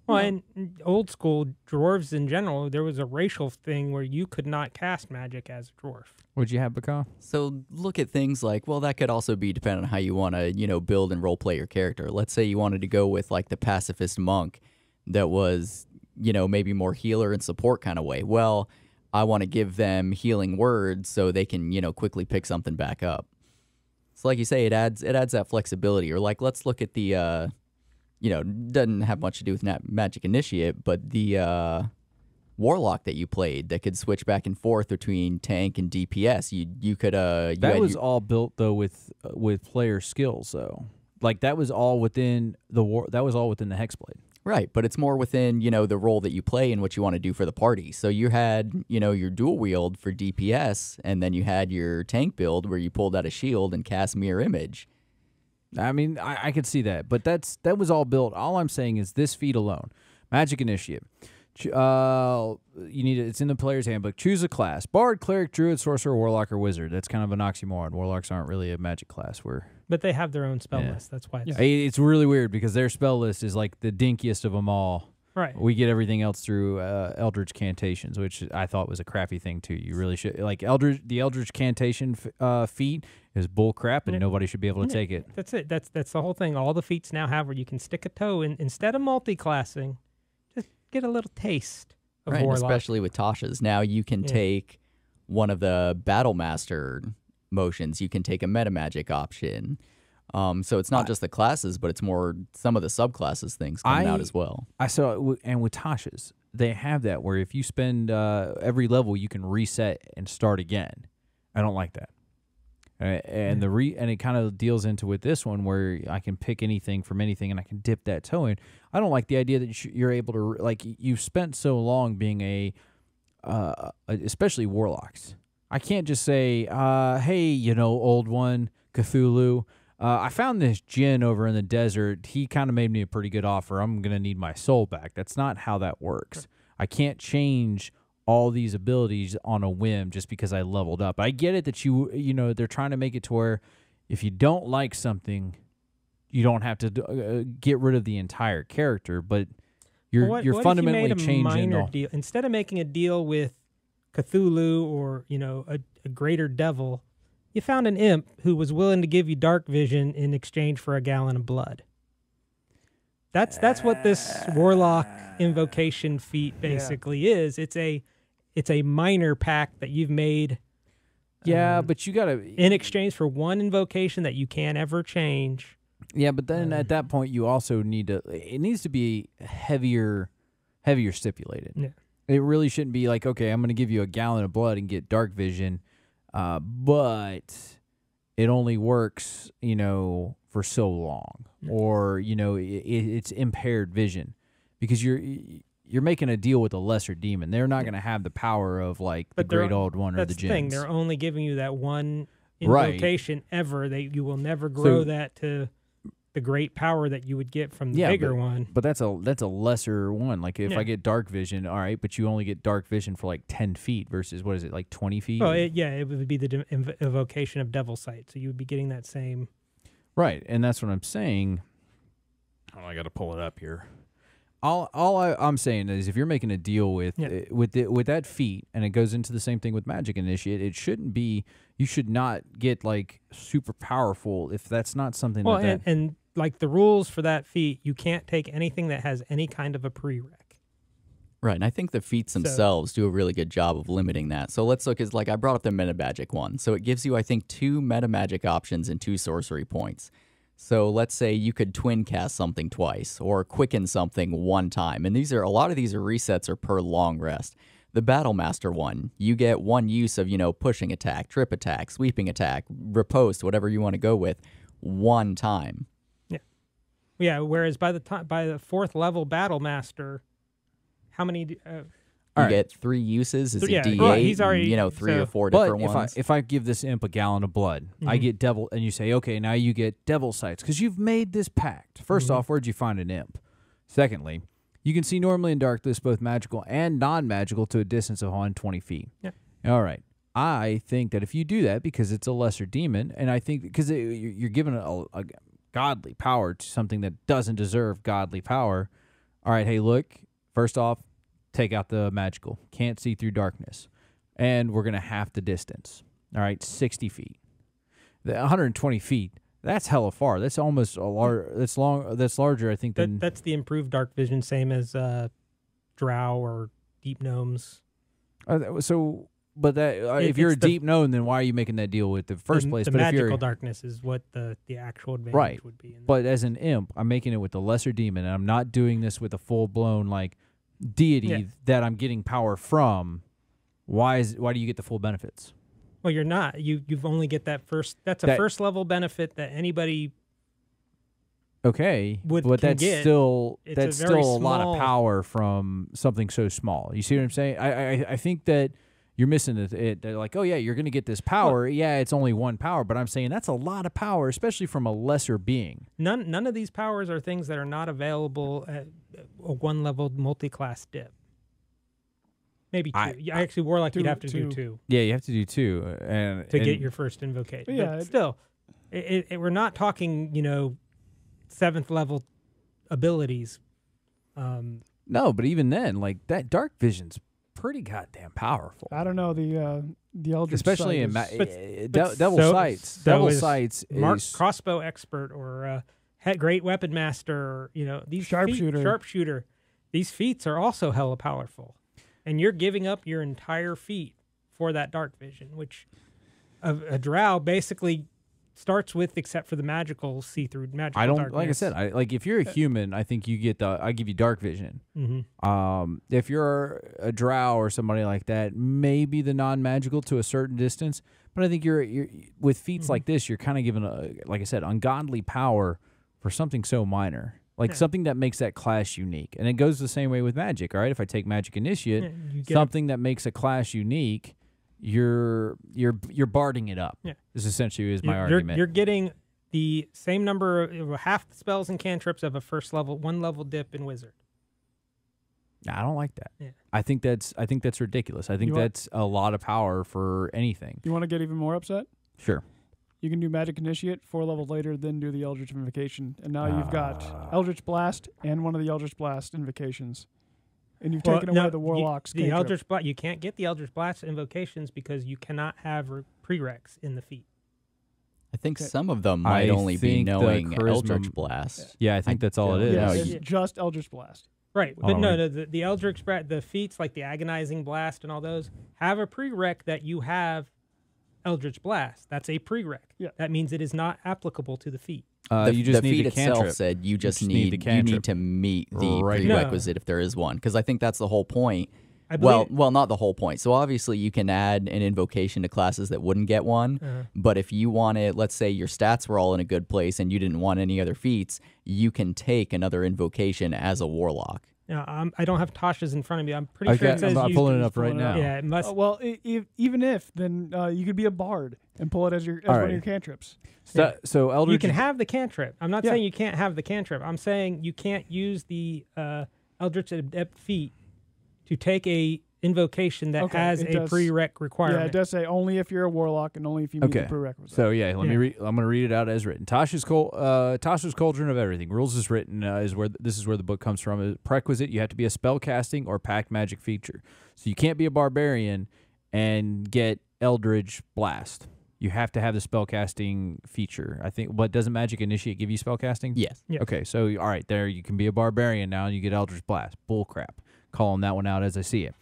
Well, and old school dwarves in general, there was a racial thing where you could not cast magic as a dwarf. What'd you have, Baka? So look at things like, well, that could also be dependent on how you want to, build and role play your character. Let's say you wanted to go with like the pacifist monk that was, maybe more healer and support kind of way. Well, I want to give them healing words so they can, quickly pick something back up. So like you say, it adds that flexibility. Or like, let's look at the, doesn't have much to do with Magic Initiate, but the warlock that you played that could switch back and forth between tank and DPS. You could that was all built though with player skills though. Like that was all within the Hexblade. Right, but it's more within, the role that you play and what you want to do for the party. So you had, your dual wield for DPS, and then you had your tank build where you pulled out a shield and cast Mirror Image. I mean, I could see that, but that was all built. All I'm saying is this feat alone, Magic Initiate. It's in the player's handbook. Choose a class: Bard, Cleric, Druid, Sorcerer, Warlock, or Wizard. That's kind of an oxymoron. Warlocks aren't really a magic class. But they have their own spell list. That's why it's really weird because their spell list is like the dinkiest of them all. Right. We get everything else through Eldritch Cantations, which I thought was a crappy thing too. You really should the Eldritch Cantation feat is bull crap, and nobody should be able to take it. That's it. That's the whole thing. All the feats now have where you can stick a toe in instead of multi-classing. Just get a little taste of right, Warlock. especially with Tasha's. Now you can take one of the Battle Master motions. You can take a meta magic option. So it's not just the classes, but it's more some of the subclasses things coming out as well. I saw, and with Tasha's, they have that where if you spend every level, you can reset and start again. I don't like that. And and it kind of deals into with this one where I can pick anything from anything and I can dip that toe in. I don't like the idea that you're able to, like, you've spent so long being especially warlocks. I can't just say, hey, old one, Cthulhu, I found this djinn over in the desert. He kind of made me a pretty good offer. I'm going to need my soul back. That's not how that works. I can't change all these abilities on a whim just because I leveled up. I get it that they're trying to make it to where if you don't like something, you don't have to get rid of the entire character, but you're fundamentally changing the deal. Instead of making a deal with Cthulhu or a greater devil, you found an imp who was willing to give you dark vision in exchange for a gallon of blood. That's what this warlock invocation feat basically is. It's a minor pact that you've made. Yeah, but you gotta in exchange for one invocation that you can't ever change. Yeah, but then at that point you also need to. It needs to be heavier stipulated. Yeah. It really shouldn't be like, okay, I'm going to give you a gallon of blood and get dark vision, but it only works, for so long, or it's impaired vision, because you're making a deal with a lesser demon. They're not going to have the power of like the Great Old One or the That's the thing. Jinns. They're only giving you that one invocation ever. You will never grow that to the great power that you would get from the bigger one. But that's a lesser one. Like if I get dark vision, all right, but you only get dark vision for like 10 feet versus, what is it, like 20 feet? Oh, it would be the invocation of Devil Sight. So you would be getting that same. Right, and that's what I'm saying. Oh, I got to pull it up here. I'm saying is if you're making a deal with that feat, and it goes into the same thing with Magic Initiate, it shouldn't be. You should not get like super powerful if that's not something. Well, and like the rules for that feat, you can't take anything that has any kind of a prereq. Right, and I think the feats themselves do a really good job of limiting that. So let's look I brought up the meta magic one. So it gives you, I think, 2 meta magic options and 2 sorcery points. So let's say you could twin cast something twice or quicken something one time. And a lot of these resets are per long rest. The Battle Master one, you get one use of, pushing attack, trip attack, sweeping attack, riposte, whatever you want to go with, one time. Yeah, whereas by the 4th level Battle Master, how many You get 3 uses. It's a D8. Right, he's already, 3 or 4 different ones. If I give this imp a gallon of blood, I get devil, and you say, okay, now you get devil sights because you've made this pact. First off, where'd you find an imp? Secondly, you can see normally in darkness both magical and non-magical to a distance of 120 feet. Yeah. All right. I think that if you do that because it's a lesser demon, and I think because you're given a godly power to something that doesn't deserve godly power. All right, hey, look, first off, take out the magical. Can't see through darkness. And we're going to half the distance. All right, 60 feet. The 120 feet, that's hella far. That's almost that's larger, I think, than... That's the improved dark vision, same as drow or deep gnomes. But if you're a deep gnome, then why are you making that deal with the first place? The but magical darkness is what the actual advantage would be. But as an imp, I'm making it with the lesser demon, and I'm not doing this with a full-blown, deity that I'm getting power from. Why do you get the full benefits? Well, you're not. You've only get that first. That's a first level benefit that anybody. Okay, but that's still a lot of power from something so small. You see what I'm saying? I think that you're missing it. They're like, oh yeah, you're going to get this power. Well, yeah, it's only one power, but I'm saying that's a lot of power, especially from a lesser being. None of these powers are things that are not available at a 1-level multi-class dip. Maybe 2. Actually, Warlock, you'd have to do 2. Yeah, you have to do 2 and get your first invocation. Yeah, but still, we're not talking 7th level abilities. No, but even then, that dark vision's pretty goddamn powerful. I don't know the Eldritch, especially in Devil Sights. Devil Sights is crossbow expert or great weapon master. These sharpshooter. These feats are also hella powerful, and you're giving up your entire feat for that dark vision, which a drow basically starts with, except for the magical see-through magical. I don't darkness. like I said. If you're a human, I think you get I give you dark vision. If you're a drow or somebody like that, maybe the non-magical to a certain distance. But I think you're with feats like this, you're kind of given like I said, ungodly power for something so minor, something that makes that class unique. And it goes the same way with magic. All right, if I take Magic Initiate, something that makes a class unique. You're barding it up. Yeah, is essentially my argument. You're getting the same number of half the spells and cantrips of a 1-level dip in wizard. I don't like that. Yeah. I think that's ridiculous. I think that's a lot of power for anything. You want to get even more upset? Sure. You can do Magic Initiate 4 levels later, then do the Eldritch Invocation, and now you've got Eldritch Blast and one of the Eldritch Blast invocations. And you've taken away the Warlock's the Eldritch Blast. You can't get the Eldritch Blast invocations because you cannot have prereqs in the feat. I think some of them might only be knowing Eldritch Blast. Yeah, I think that's all it is. Yeah, it's just Eldritch Blast. Right, but the Eldritch Blast, the feats like the Agonizing Blast and all those have a prereq that you have Eldritch Blast. That's a prereq. Yeah. That means it is not applicable to the feat. You just need feat the cantrip. itself said you just need to meet the prerequisite if there is one, because I think that's the whole point. Well, not the whole point. So obviously you can add an invocation to classes that wouldn't get one, but if you wanted, let's say your stats were all in a good place and you didn't want any other feats, you can take another invocation as a warlock. Yeah, I don't have Tasha's in front of me. I'm pretty sure it says I'm pulling it up right now. Yeah, it must. Even if, then you could be a bard and pull it as one of your cantrips. So Eldritch, you can have the cantrip. I'm not saying you can't have the cantrip. I'm saying you can't use the Eldritch Adept feat to take a invocation that has a prereq requirement. Yeah, it does say only if you're a warlock and only if you meet the prerequisite. So let me read. I'm going to read it out as written. Tasha's Cauldron of Everything. Rules is written is where the book comes from. Prerequisite: you have to be a spellcasting or pact magic feature. So you can't be a barbarian and get Eldritch Blast. You have to have the spellcasting feature. I think. But doesn't Magic Initiate give you spellcasting? Yes. Yeah. Okay. So all right, there you can be a barbarian now, and you get Eldritch Blast. Bull crap. Calling that one out as I see it.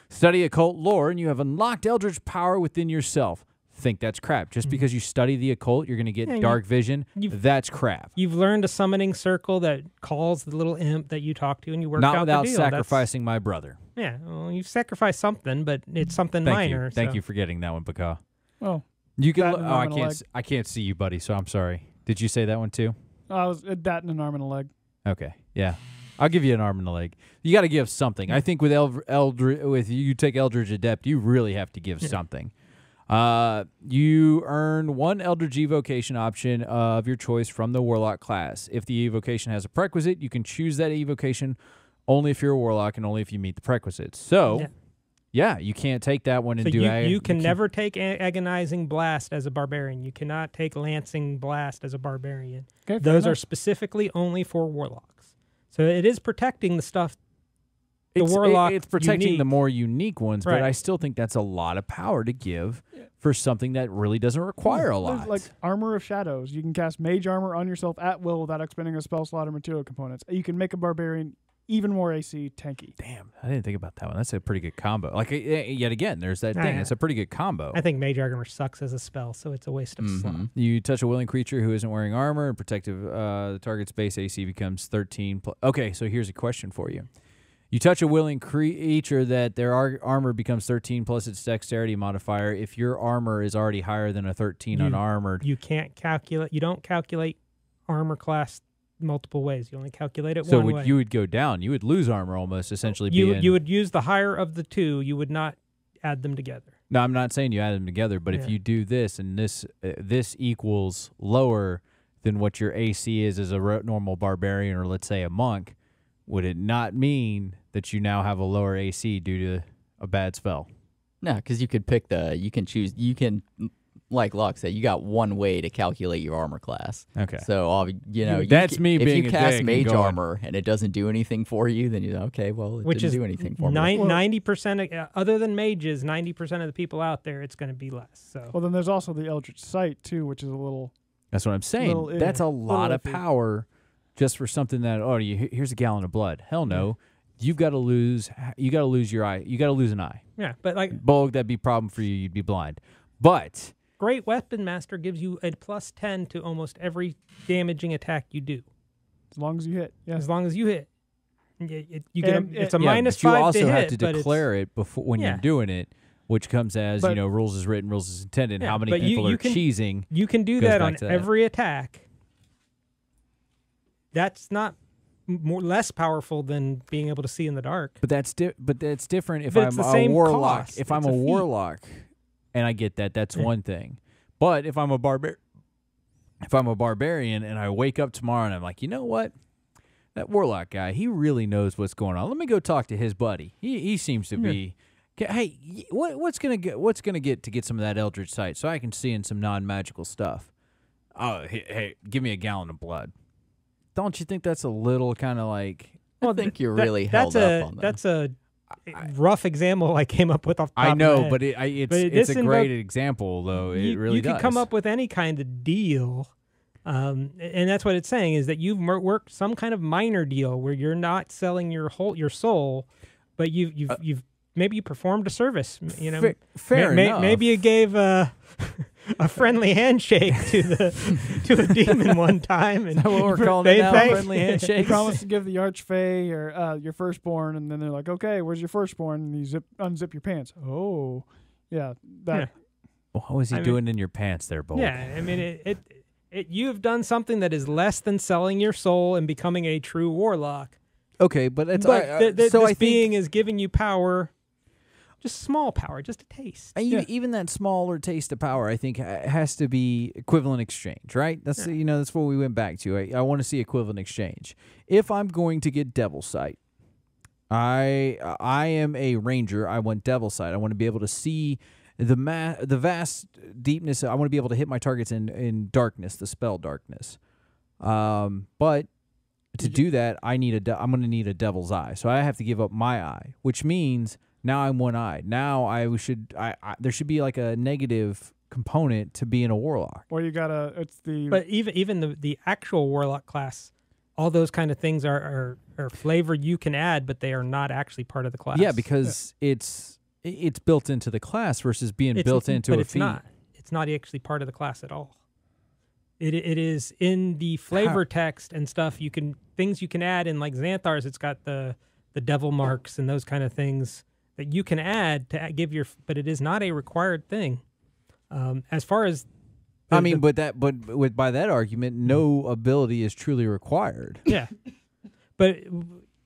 Study occult lore, and you have unlocked Eldritch power within yourself. think that's crap. Just because you study the occult, you're going to get Yeah, dark vision. That's crap. You've learned a summoning circle that calls the little imp that you talk to, and you work Not out without the deal. sacrificing my brother. Yeah, well, you've sacrificed something, but it's something Thank minor. you. Thank so. you for getting that one, Baka. Oh, You can. That and an arm and a leg. I can't see you, buddy. So I'm sorry. Did you say that one too? I was that and an arm and a leg. Okay. Yeah. I'll give you an arm and a leg. You got to give something. I think with with you take Eldritch Adept, you really have to give something. You earn one Eldritch Evocation option of your choice from the Warlock class. If the evocation has a prerequisite, you can choose that evocation only if you're a Warlock and only if you meet the prerequisites. So, yeah, you can't take that one and So do it. you can never take Agonizing Blast as a barbarian. You cannot take Lancing Blast as a barbarian. Okay, Those are specifically only for warlocks. So it is protecting the stuff. Warlock. It's protecting unique. the more unique ones, Right. but I still think that's a lot of power to give for something that really doesn't require a lot. Like Armor of Shadows. You can cast Mage Armor on yourself at will without expending a spell slot or material components. You can make a barbarian even more AC tanky. Damn, I didn't think about that one. That's a pretty good combo. Like, yet again, there's that thing. Yeah. It's a pretty good combo. I think Mage Armor sucks as a spell, so it's a waste of slot. You touch a willing creature who isn't wearing armor and protective. The target's base AC becomes 13. Okay, so here's a question for you. You touch a willing creature that their armor becomes 13 plus its dexterity modifier. If your armor is already higher than a 13 unarmored. You can't calculate. You don't calculate armor class multiple ways. You only calculate it so one way. you would go down. You would lose armor almost, essentially. You would use the higher of the two. You would not add them together. No, I'm not saying you add them together, but if you do this and this equals lower than what your AC is as a normal barbarian or let's say a monk, would it not mean that you now have a lower AC due to a bad spell? No, because you could pick you can choose, like Locke said, you got one way to calculate your armor class. Okay. So, That's me if being you a cast dick and Mage going- Armor and it doesn't do anything for you, then you're okay, well, it didn't do anything for me. 90%, other than mages, 90% of the people out there, it's going to be less. So. Well, then there's also the Eldritch Sight, too, which is a little... That's what I'm saying. That's a lot of power just for something that, here's a gallon of blood. Hell no. You've got to lose your eye. You got to lose an eye. Yeah, but like Bolgg, that'd be a problem for you. You'd be blind. But Great Weapon Master gives you a plus 10 to almost every damaging attack you do. As long as you hit. Yeah. As long as you hit. It's a minus but you 5 also to have hit, to but declare it before when you're doing it, which comes as, rules is written, rules is intended. Yeah, how many but people are cheesing. You can do goes that back on to that. every attack. That's not less powerful than being able to see in the dark. But that's different if But I'm it's the a same warlock. cost. If I'm It's a a feat. warlock, and I get that, that's one thing. But if I'm a barbarian and I wake up tomorrow and I'm like, you know what? That warlock guy, he really knows what's going on. Let me go talk to his buddy. He seems to be. Hey, what's gonna get to get some of that Eldritch Sight so I can see in some non-magical stuff? Oh, hey, give me a gallon of blood. Don't you think that's a little kind of like? I think you're really held up on that. That's a rough example I came up with off the top I know, of my head. but it's a great example, though. It really does. You can come up with any kind of deal, and that's what it's saying is that you've worked some kind of minor deal where you're not selling your soul, but you've maybe you performed a service. You know, fair enough. Maybe you gave a friendly handshake to a demon one time, and Is that what we're calling it now? Friendly You handshake. promise to give the Archfey or your firstborn, and then they're like, okay, where's your firstborn? And you unzip your pants. Oh, yeah. Yeah. What was he doing in your pants there, Bolgg? Yeah, I mean, you have done something that is less than selling your soul and becoming a true warlock. Okay, but it's This being is giving you power, just small power, just a taste. Even that smaller taste of power, I think, has to be equivalent exchange, right? That's that's what we went back to. I want to see equivalent exchange. If I'm going to get Devil Sight, I am a ranger. I want Devil Sight. I want to be able to see the vast deepness. I want to be able to hit my targets in darkness, the spell darkness. But to do that, I'm going to need a Devil's Eye. So I have to give up my eye, which means now I'm one-eyed. Now there should be like a negative component to being a warlock. Or you gotta. It's the. But even the actual warlock class, all those kind of things are flavor you can add, but they are not actually part of the class. Yeah, because it's built into the class versus being built into a feat. It's not actually part of the class at all. It is in the flavor text and stuff. Things you can add in, like Xanthar's. It's got the devil marks and those kind of things that you can add to give but it is not a required thing. As far as by that argument, no ability is truly required. Yeah, but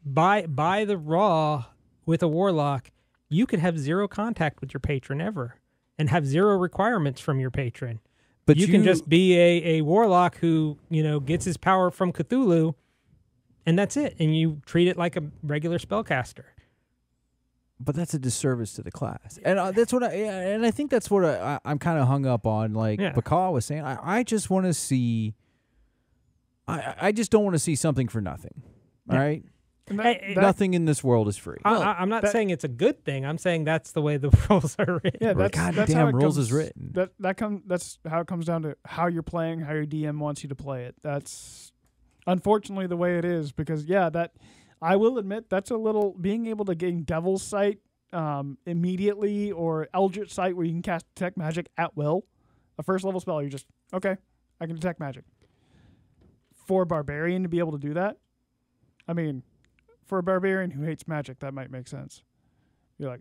by the raw with a warlock, you could have 0 contact with your patron ever, and have 0 requirements from your patron. But you can just be a warlock who gets his power from Cthulhu, and that's it. And you treat it like a regular spellcaster. But that's a disservice to the class, and that's what I think that's what I'm kind of hung up on. Like Bakaw was saying, I just want to see. I just don't want to see something for nothing. All right. Nothing in this world is free. I'm not saying it's a good thing. I'm saying that's the way the rules are written. Yeah, that's how it rules comes, is written. That's how it comes down to how you're playing, how your DM wants you to play it. That's unfortunately the way it is, because that I will admit that's a little being able to gain Devil's Sight immediately, or Eldritch Sight where you can cast Detect Magic at will. A first level spell, you're just okay. I can detect magic. For a barbarian to be able to do that, I mean, for a barbarian who hates magic, that might make sense. You're like,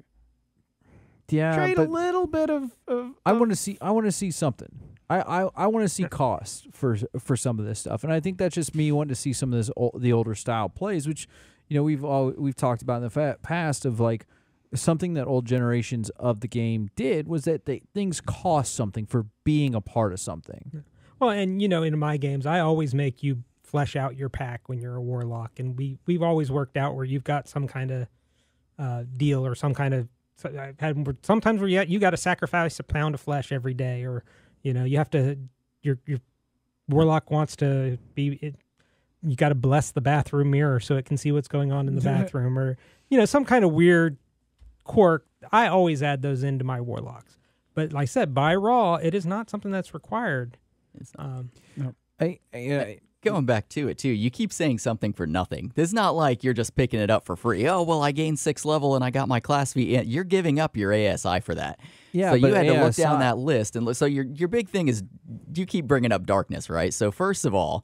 trade a little bit of I want to see something. I want to see cost for some of this stuff, and I think that's just me wanting to see some of this the older style plays, which we've talked about in the past of like something that old generations of the game did was that things cost something for being a part of something. Well, and in my games, I always make you flesh out your pack when you're a warlock, and we've always worked out where you've got some kind of deal or some kind of. I've had sometimes where you got to sacrifice a pound of flesh every day, or you have to. Your warlock wants to be. You got to bless the bathroom mirror so it can see what's going on in the bathroom, or some kind of weird quirk. I always add those into my warlocks, but like I said, by raw, it is not something that's required. It's no. Going back to it, too, you keep saying something for nothing. It's not like you're just picking it up for free. Oh, well, I gained 6th level and I got my class feat. You're giving up your ASI for that. Yeah, so you had to look ASI down that list. And so your big thing is you keep bringing up darkness, right? So first of all,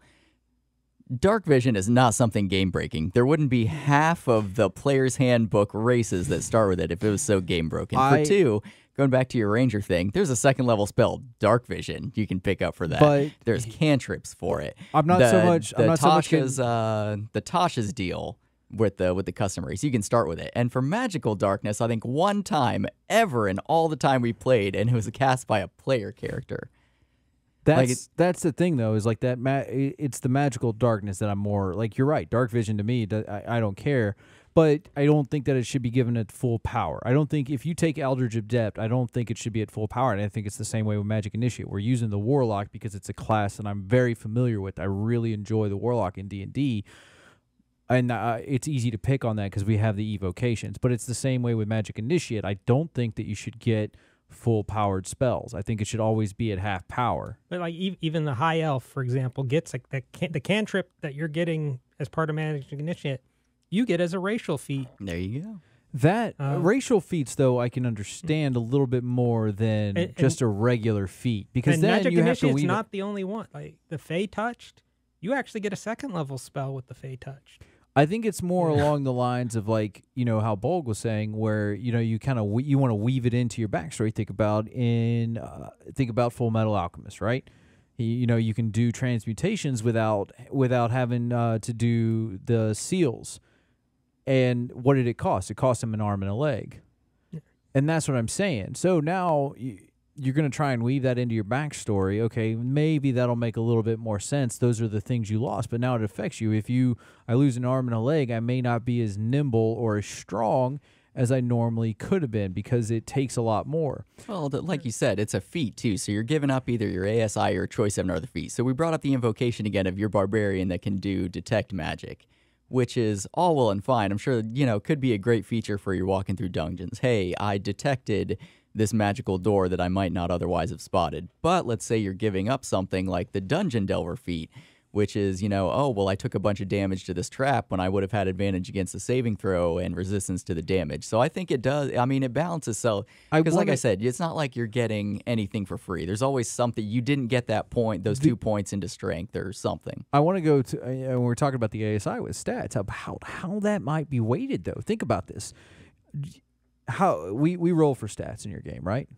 darkvision is not something game-breaking. There wouldn't be half of the player's handbook races that start with it if it was so game-broken. For 2... Going back to your ranger thing, there's a 2nd level spell, darkvision, you can pick up for that. But there's cantrips for it. I'm not so much. The Tasha's deal with the custom race, you can start with it. And for magical darkness, I think one time ever in all the time we played, and it was cast by a player character. That's the thing though, is like that. It's the magical darkness that I'm more like. You're right. Darkvision to me, I don't care. But I don't think that it should be given at full power. I don't think if you take Eldritch Adept, I don't think it should be at full power. And I think it's the same way with Magic Initiate. We're using the Warlock because it's a class that I'm very familiar with. I really enjoy the Warlock in D&D. And it's easy to pick on that because we have the evocations. But it's the same way with Magic Initiate. I don't think that you should get full-powered spells. I think it should always be at half power. But like even the High Elf, for example, gets like the cantrip that you're getting as part of Magic Initiate. You get as a racial feat. There you go. That racial feats, though, I can understand a little bit more than just a regular feat, because then Magic you have to. Initiate's not the only one. Like the Fey Touched, you actually get a 2nd level spell with the Fey Touched. I think it's more along the lines of like how Bolgg was saying, where you kind of you want to weave it into your backstory. Think about Full Metal Alchemist, right? You can do transmutations without having to do the seals. And what did it cost? It cost him an arm and a leg. Yeah. And that's what I'm saying. So now you're going to try and weave that into your backstory. Okay, maybe that'll make a little bit more sense. Those are the things you lost, but now it affects you. If I lose an arm and a leg, I may not be as nimble or as strong as I normally could have been because it takes a lot more. Well, like you said, it's a feat too, so you're giving up either your ASI or a choice of another feat. So we brought up the invocation again of your barbarian that can do detect magic, which is all well and fine. I'm sure, could be a great feature for you walking through dungeons. Hey, I detected this magical door that I might not otherwise have spotted. But let's say you're giving up something like the Dungeon Delver feat, which is, oh, well, I took a bunch of damage to this trap when I would have had advantage against the saving throw and resistance to the damage. So I think it does. I mean, it balances. So, because like I said, it's not like you're getting anything for free. There's always something. You didn't get that point, those 2 points into strength or something. I want to go to, when we're talking about the ASI with stats, how that might be weighted, though. Think about this. How we roll for stats in your game, right?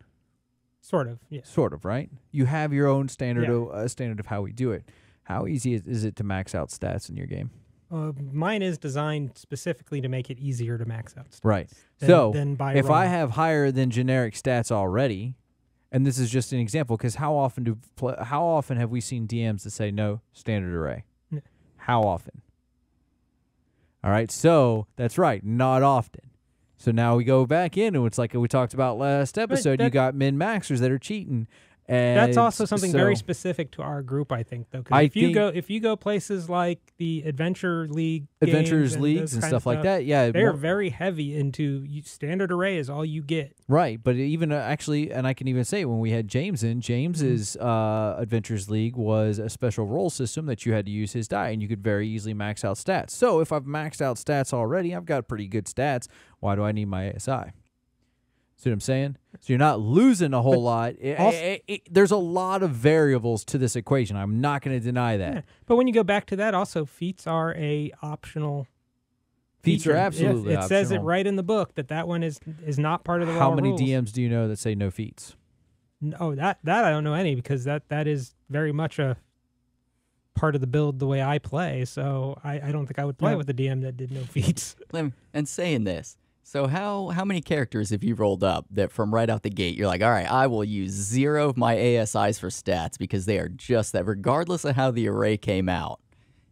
Sort of, yeah. Sort of, right? You have your own standard of how we do it. How easy is it to max out stats in your game? Mine is designed specifically to make it easier to max out stats. Right. If I have higher than generic stats already, and this is just an example, because how often have we seen DMs that say no standard array? Yeah. How often? All right, so that's right, not often. So now we go back in, and it's like we talked about last episode. You got min-maxers that are cheating. And that's also something very specific to our group, I think, though. Because if you go places like the Adventure League, Adventures Leagues and stuff like that, yeah, they're very heavy into standard array is all you get. Right, but even actually, and I can even say when we had James in, James's Adventures League was a special roll system that you had to use his die, and you could very easily max out stats. So if I've maxed out stats already, I've got pretty good stats. Why do I need my ASI? See what I'm saying? So you're not losing a whole lot. There's a lot of variables to this equation. I'm not going to deny that. Yeah. But when you go back to that, also feats are a optional. Feats are absolutely it optional. says it right in the book that one is not part of the How raw many rules. DMs do you know that say no feats? Oh, that I don't know any, because that is very much a part of the build the way I play. So I don't think I would play with a DM that did no feats. And saying this. So how many characters have you rolled up that from right out the gate you're like, all right, I will use 0 of my ASIs for stats because they are just that, regardless of how the array came out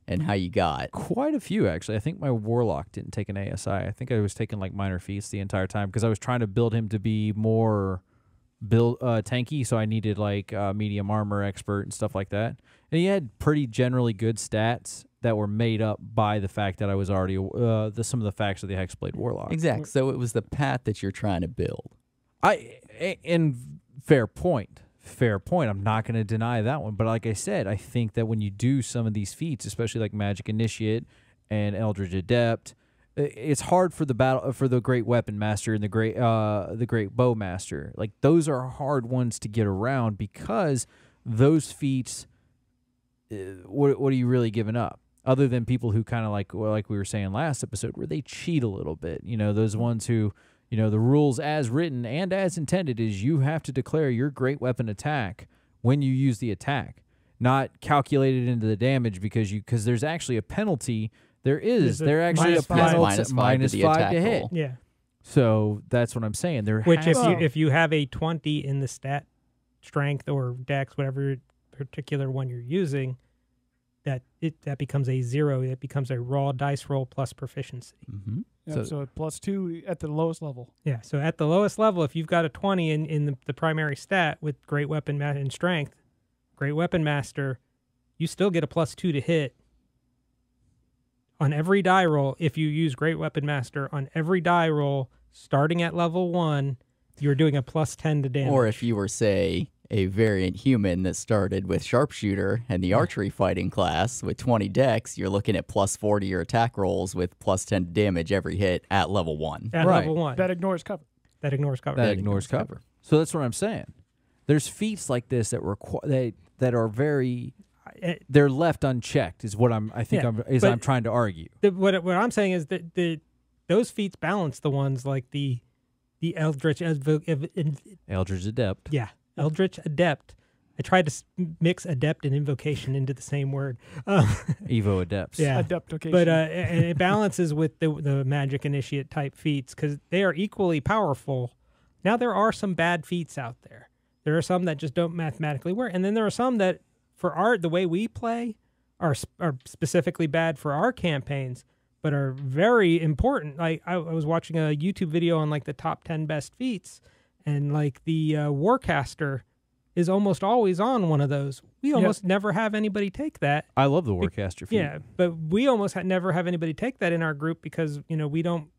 and how you got? Quite a few, actually. I think my Warlock didn't take an ASI. I think I was taking like minor feats the entire time because I was trying to build him to be more tanky, so I needed like medium armor expert and stuff like that. And he had pretty generally good stats that were made up by the fact that I was already some of the facts of the Hexblade Warlock. Exactly. So it was the path that you're trying to build. And fair point. I'm not going to deny that one. But like I said, I think that when you do some of these feats, especially like Magic Initiate and Eldritch Adept, it's hard for the Great Weapon Master and the Great Bow Master. Like those are hard ones to get around because those feats. What are you really giving up? Other than people who kind of like we were saying last episode, where they cheat a little bit. You know, those ones who, you know, the rules as written and as intended is you have to declare your great weapon attack when you use the attack, not calculated into the damage because there's actually a penalty. There actually a penalty -5 to hit. Yeah. So that's what I'm saying. If you have a 20 in the stat strength or dex, whatever particular one you're using, that becomes a 0. It becomes a raw dice roll plus proficiency. Mm-hmm. Yep, so +2 at the lowest level. Yeah, so at the lowest level, if you've got a 20 in the primary stat with Great Weapon and Strength, Great Weapon Master, you still get a +2 to hit on every die roll. If you use Great Weapon Master on every die roll, starting at level 1, you're doing a +10 to damage. Or if you were, say, a variant human that started with Sharpshooter and the archery fighting class with 20 dex, you're looking at +40 your attack rolls with +10 damage every hit at level 1. At level 1. That ignores cover. That ignores cover. That ignores cover. So that's what I'm saying. There's feats like this that that are very they're left unchecked is what I'm trying to argue. What I'm saying is that those feats balance the ones like the Eldritch Adept. Yeah. Eldritch Adept. I tried to mix Adept and Invocation into the same word. Evo Adepts. Yeah. Adeptocation. But and it balances with the Magic Initiate type feats because they are equally powerful. Now, there are some bad feats out there. There are some that just don't mathematically work. And then there are some that, for the way we play, are specifically bad for our campaigns, but are very important. Like I was watching a YouTube video on like the top 10 best feats, and like the Warcaster is almost always on one of those. We almost never have anybody take that. I love the Warcaster feat. Yeah, but we almost never have anybody take that in our group because, we don't,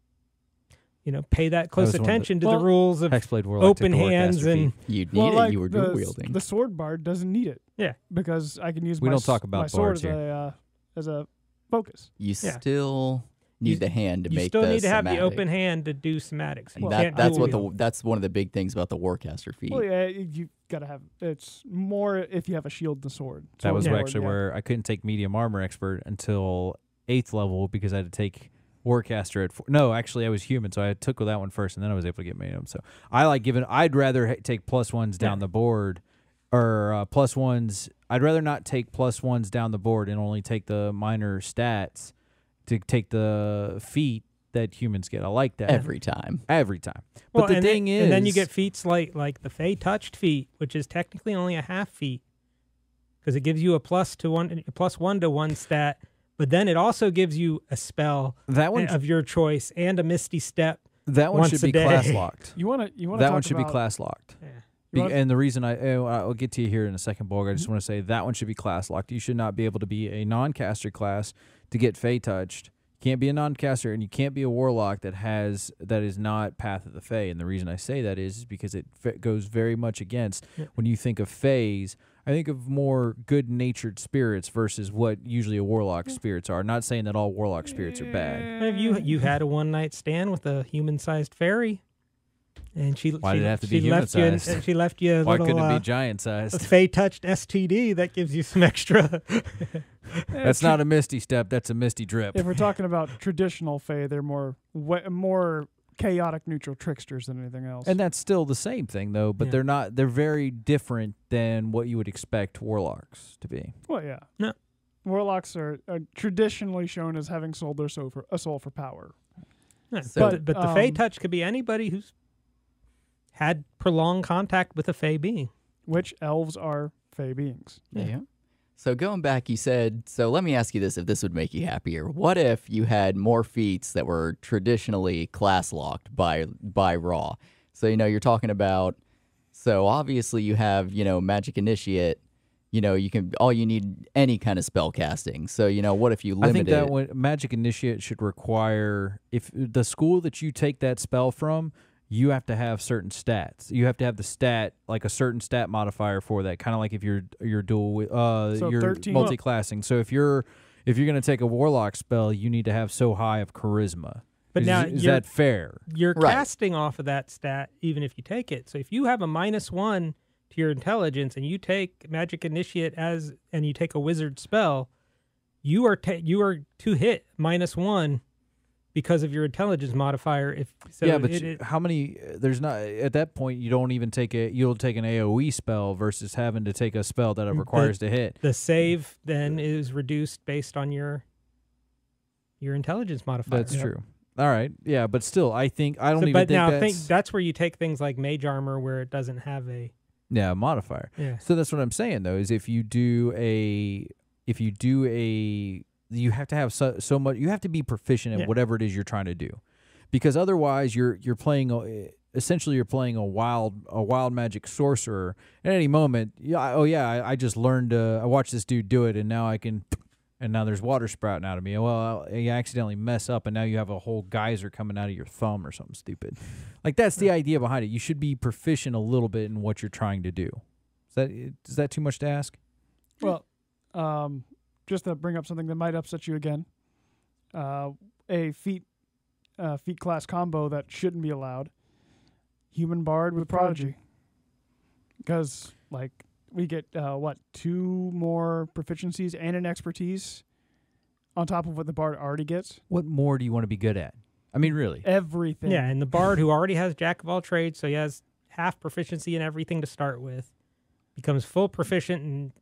pay that close was one of the- attention to Well, the rules of Hexblade Warlock open took the hands Warcaster and feat. You'd need Well, it. like You were dual wielding. the sword bard doesn't need it. Yeah. Because I can use We my don't talk s- about my sword bards as a focus. You Yeah. still need the hand to you make still the need to have the somatic. open hand to do somatics. And You that, can't that's dual what wield. that's one of the big things about the Warcaster feat. Well, yeah, you gotta have. It's more if you have a shield than sword. That was Sword, actually yeah. where I couldn't take medium armor expert until 8th level because I had to take Warcaster at no, actually I was human, so I took that one first, and then I was able to get medium. So I like giving. I'd rather take +1s down the board, or +1s. I'd rather not take +1s down the board and only take the minor stats to take the feat that humans get. I like that Every time. every time. Well, But the and thing then, is, and then you get feats like the Fey touched feat, which is technically only a half feat because it gives you a +1 to one stat, but then it also gives you a spell that one. of your choice and a Misty Step. That one once should a be day. class locked. You want to. That one should be class locked. Yeah. You wanna- And the reason I'll get to you here in a second, Bolgg, I just want to say that one should be class locked. You should not be able to be a non-caster class to get Fey touched. You can't be a non-caster, and you can't be a warlock that is not Path of the Fey. And the reason I say that is because it goes very much against when you think of Feys. I think of more good-natured spirits versus what usually a warlock spirits are. Not saying that all warlock spirits are bad. Have you had a one night stand with a human-sized fairy? And Why she, did it have to be she left you, human-sized? and she left you a Why little couldn't it be giant-sized? Fey touched STD that gives you some extra. That's not a Misty Step. That's a Misty Drip. If we're talking about traditional Fae, they're more chaotic neutral tricksters than anything else. And that's still the same thing, though. But Yeah. they're not. They're very different than what you would expect warlocks to be. well, yeah. No. Warlocks are traditionally shown as having sold their soul for power. Yeah, So- but the Fey touch could be anybody who's had prolonged contact with a Fey being. Which elves are Fae beings. Yeah. So going back, you said, so let me ask you this, if this would make you happier. What if you had more feats that were traditionally class locked by Raw? So, you're talking about, so obviously you have, Magic Initiate, all you need any kind of spell casting. So, what if you I think limited that it? one, Magic Initiate should require, if the school that you take that spell from, you have to have certain stats. You have to have the stat, like a certain stat modifier for that. Kind of like if you're So you're 13. multi-classing. So if you're going to take a warlock spell, you need to have so high of charisma. But is, now is you're- that fair? You're Right. casting off of that stat even if you take it. So if you have a -1 to your intelligence and you take Magic Initiate and you take a wizard spell, you are to hit -1 because of your intelligence modifier. Yeah, but how many? There's not at that point. You don't even take you'll take an AOE spell versus having to take a spell that it requires to hit. the save then is reduced based on your intelligence modifier. That's true. All right, yeah, but still, I don't even but think now that's that's where you take things like mage armor where it doesn't have a modifier. yeah. So that's what I'm saying though. Is if you do you have to have so much. You have to be proficient at whatever it is you're trying to do, because otherwise you're playing. Essentially, you're playing a wild magic sorcerer. At any moment, I just learned. I watched this dude do it, and now I can. And now there's water sprouting out of me. Well, you accidentally mess up, and now you have a whole geyser coming out of your thumb or something stupid. Like that's the idea behind it. You should be proficient a little bit in what you're trying to do. Is that too much to ask? Well, just to bring up something that might upset you again, a feat class combo that shouldn't be allowed: human bard with prodigy, because we get 2 more proficiencies and an expertise on top of what the bard already gets. What more do you want to be good at? I mean, really? Everything. Yeah, and the bard who already has jack of all trades, so he has half proficiency in everything to start with, becomes full proficient in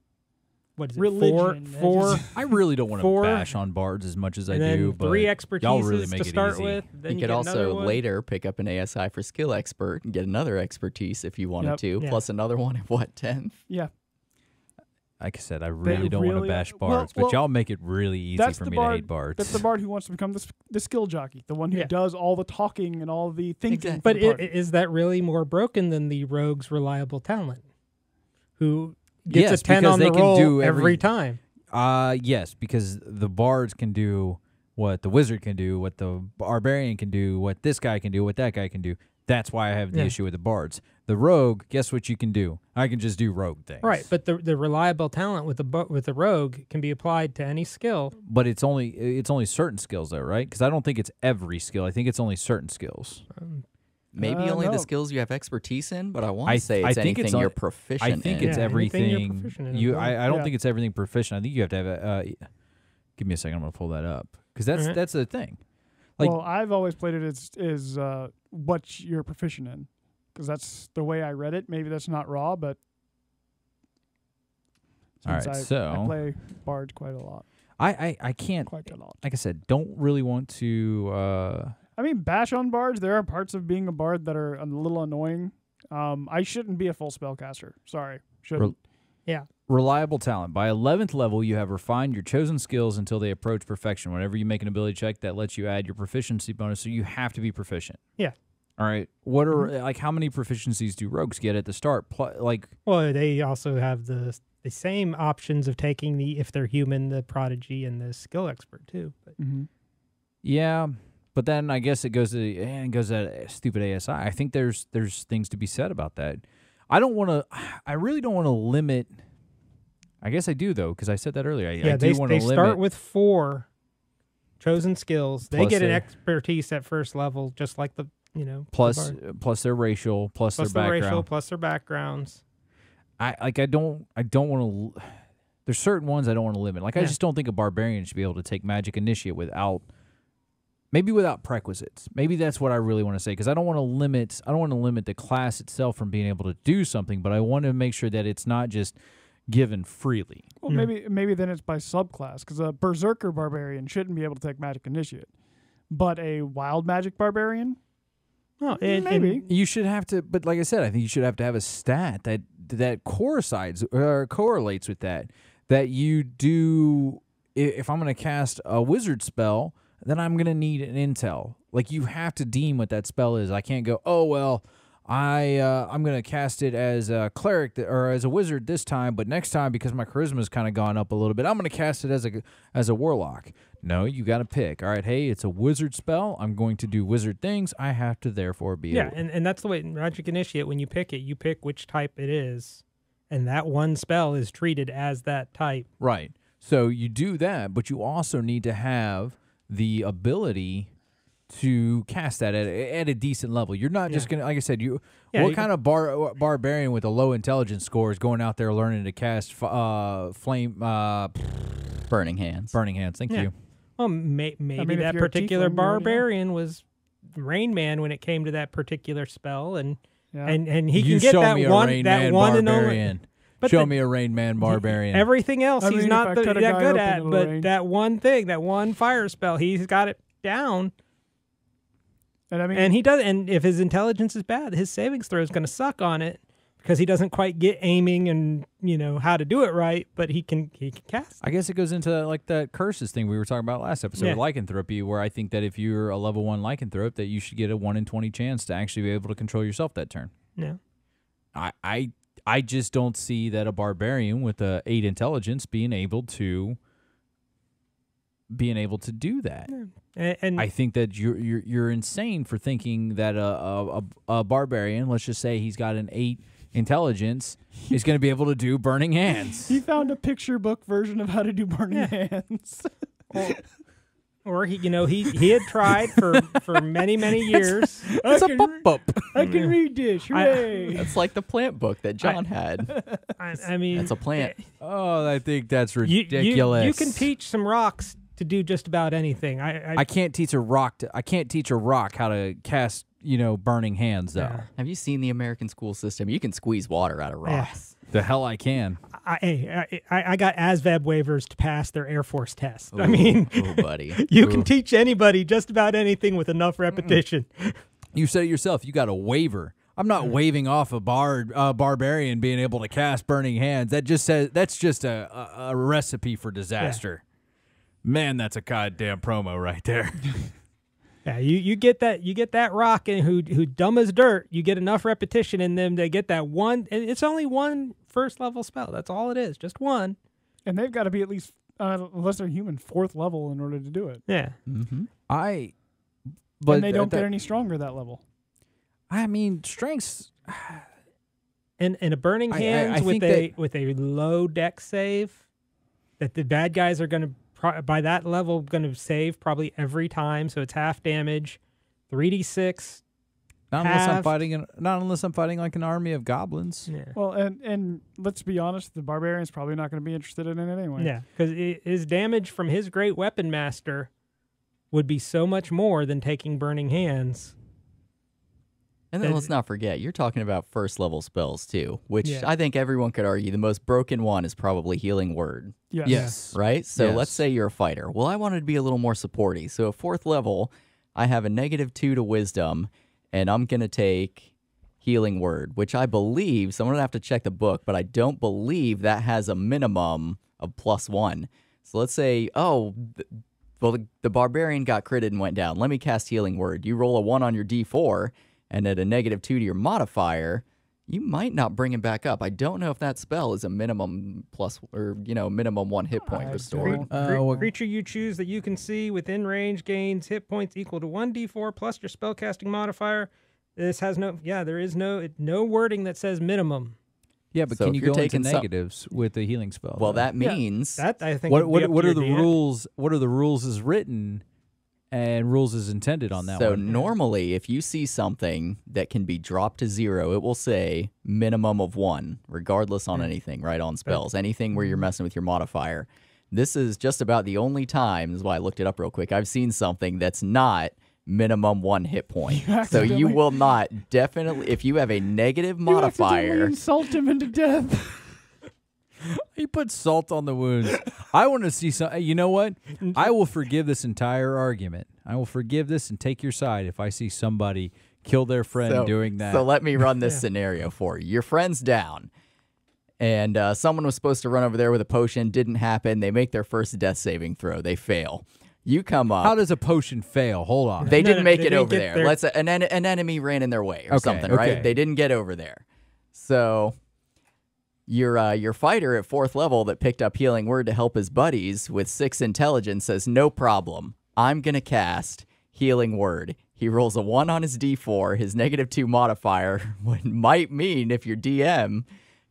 what is it? Religion. Four, I really don't want to Four, bash on bards as much as I and then do, but 3 y'all expertises really make to it start easy. with. Then You you could get another also one. later pick up an ASI for skill expert and get another expertise if you wanted Yep. to, Yeah. plus another one at 10th? Yeah. Like I said, I really don't want to really- bash well- bards, well, but y'all make it really easy that's for the me to bard- hate bards. That's the bard who wants to become the skill jockey, the one who Yeah. does all the talking and all the thinking. Exactly. for But the party. is that really more broken than the rogue's reliable talent, who gets Yes, a 10 because on they the can roll do every every- time? Yes, because the bards can do what the wizard can do, what the barbarian can do, what this guy can do, what that guy can do. That's why I have the issue with the bards. The rogue, guess what you can do? I can just do rogue things. Right, but the reliable talent with the rogue can be applied to any skill. But it's only certain skills though, right? Because I don't think it's every skill. I think it's only certain skills. Maybe only no. the skills you have expertise in, but I want to say it's anything you're proficient I think in. it's Yeah, anything you're everything. proficient in. I don't think it's everything proficient. I think you have to have a. Give me a second. I'm gonna pull that up because that's the thing. Like, well, I've always played it as what you're proficient in, because that's the way I read it. Maybe that's not raw, but all since right, so I play bards quite a lot. I can't. Quite a lot. Like I said, don't really want to. I mean, bash on bards. There are parts of being a bard that are a little annoying. I shouldn't be a full spellcaster. Sorry, shouldn't. Reliable talent. By 11th level, you have refined your chosen skills until they approach perfection. Whenever you make an ability check, that lets you add your proficiency bonus, so you have to be proficient. Yeah. All right. What are like how many proficiencies do rogues get at the start? Well, they also have the same options of taking if they're human, the prodigy, and the skill expert too. But yeah, but then I guess it goes to stupid ASI. I think there's things to be said about that. I really don't want to limit. I guess I do though, because I said that earlier. I do want to limit. They start with 4 chosen skills. They Plus get an their- expertise at first level, just like the plus the their racial, plus their background. racial, plus their backgrounds. I don't want to. There's certain ones I don't want to limit. Like I just don't think a barbarian should be able to take magic initiate without prerequisites. Maybe that's what I really want to say, because I don't want to limit the class itself from being able to do something, but I want to make sure that it's not just given freely. Well, maybe then it's by subclass, because a berserker barbarian shouldn't be able to take magic initiate, but a wild magic barbarian. Oh, maybe You should have to, but like I said, I think you should have to have a stat that correlates with that. That you do. If I'm going to cast a wizard spell, then I'm going to need an intel. Like, you have to deem what that spell is. I can't go, oh well, I'm going to cast it as a cleric or as a wizard this time, but next time, because my charisma's kind of gone up a little bit, I'm going to cast it as a warlock. No, you got to pick. All right, hey, it's a wizard spell. I'm going to do wizard things. I have to therefore be able. And that's the way magic initiate. When you pick it, you pick which type it is, and that one spell is treated as that type. Right. So you do that, but you also need to have the ability to cast that at a decent level. You're not just going to, like I said, what kind of barbarian with a low intelligence score is going out there learning to cast Burning Hands? Burning Hands, thank you. Well, maybe if that you're a particular tiefling, you already know. barbarian was Rain Man when it came to that particular spell, and Yeah. and he You can get show that me a one Rain that Man one and only. barbarian. But Show me a Rain Man barbarian. Everything else I he's mean, not if I cut a that guy good open, at, it'll but rain. that one thing, that one fire spell, he's got it down. And I mean, And he does. And if his intelligence is bad, his savings throw is going to suck on it because he doesn't quite get aiming and how to do it right. But he can cast. I guess it goes into like that curses thing we were talking about last episode, Yeah. lycanthropy, where I think that if you're a level 1 lycanthrope, that you should get a 1 in 20 chance to actually be able to control yourself that turn. Yeah. I just don't see that a barbarian with a 8 intelligence being able to do that. And I think that you're insane for thinking that a barbarian, let's just say he's got an 8 intelligence, is going to be able to do Burning Hands. he found a picture book version of how to do Burning Hands. or he had tried for many years. It's a pop-up. I can read this. Hooray! That's like the plant book that John had. I mean, That's a plant. Oh, I think that's you ridiculous. you can teach some rocks to do just about anything. I can't teach a rock. I can't teach a rock how to cast. Burning Hands though. Yeah. Have you seen the American school system? You can squeeze water out of rocks. The hell I can. I got ASVAB waivers to pass their Air Force test. I Ooh, mean, ooh, buddy. you can teach anybody just about anything with enough repetition. You said it yourself. You got a waiver. I'm not waving off a barbarian being able to cast Burning Hands. That just says that's just a recipe for disaster. Yeah. Man, that's a goddamn promo right there. Yeah, you get that rock and who dumb as dirt. You get enough repetition in them to get that one. And it's only one first level spell. That's all it is, just one. And they've got to be at least unless they're human, 4th level in order to do it. Yeah. Mm-hmm. But they don't get any stronger that level. I mean, strengths. And a burning hands I with think with a low deck save, that the bad guys are going to by that level going to save probably every time. So it's half damage, 3d6. Not unless I'm fighting like an army of goblins. Yeah. Well, and let's be honest, the barbarian's probably not going to be interested in it anyway. Yeah, because his damage from his great weapon master would be so much more than taking burning hands. And then let's not forget, you're talking about 1st level spells too, which I think everyone could argue the most broken one is probably Healing Word. Yes. Right? So Yes. let's say you're a fighter. Well, I wanted to be a little more supporty. So at 4th level, I have a -2 to Wisdom, and I'm going to take Healing Word, which I believe, so I'm going to have to check the book, but I don't believe that has a minimum of +1. So let's say, the Barbarian got critted and went down. Let me cast Healing Word. You roll a 1 on your D4, and at a -2 to your modifier, you might not bring him back up. I don't know if that spell is a minimum minimum 1 hit point restored. Creature you choose that you can see within range gains hit points equal to 1d4 plus your spellcasting modifier. This has there is no wording that says minimum. Yeah, but So can if you you're go into taking negatives with the healing spell? Well, though? that means That I think what would be up what to are your the DM. rules? What are the rules as written, and rules as intended on that so one? normally, if you see something that can be dropped to 0, it will say minimum of 1, regardless on anything, right? On spells, anything where you're messing with your modifier. This is just about the only time, this is why I looked it up real quick, I've seen something that's not minimum 1 hit point. So you will not, definitely, if you have a negative You modifier, accidentally insult him into death. He put salt on the wounds. I want to see some. You know what? I will forgive this entire argument. I will forgive this and take your side if I see somebody kill their friend doing that. So let me run this scenario for you. Your friend's down, and someone was supposed to run over there with a potion. Didn't happen. They make their first death saving throw. They fail. You come up. How does a potion fail? Hold on. They didn't make they it didn't over get there. there. Let's an enemy ran in their way or something, okay. right? They didn't get over there. So your fighter at 4th level that picked up Healing Word to help his buddies with 6 intelligence says, no problem. I'm going to cast Healing Word. He rolls a 1 on his D4. His -2 modifier might mean, if your DM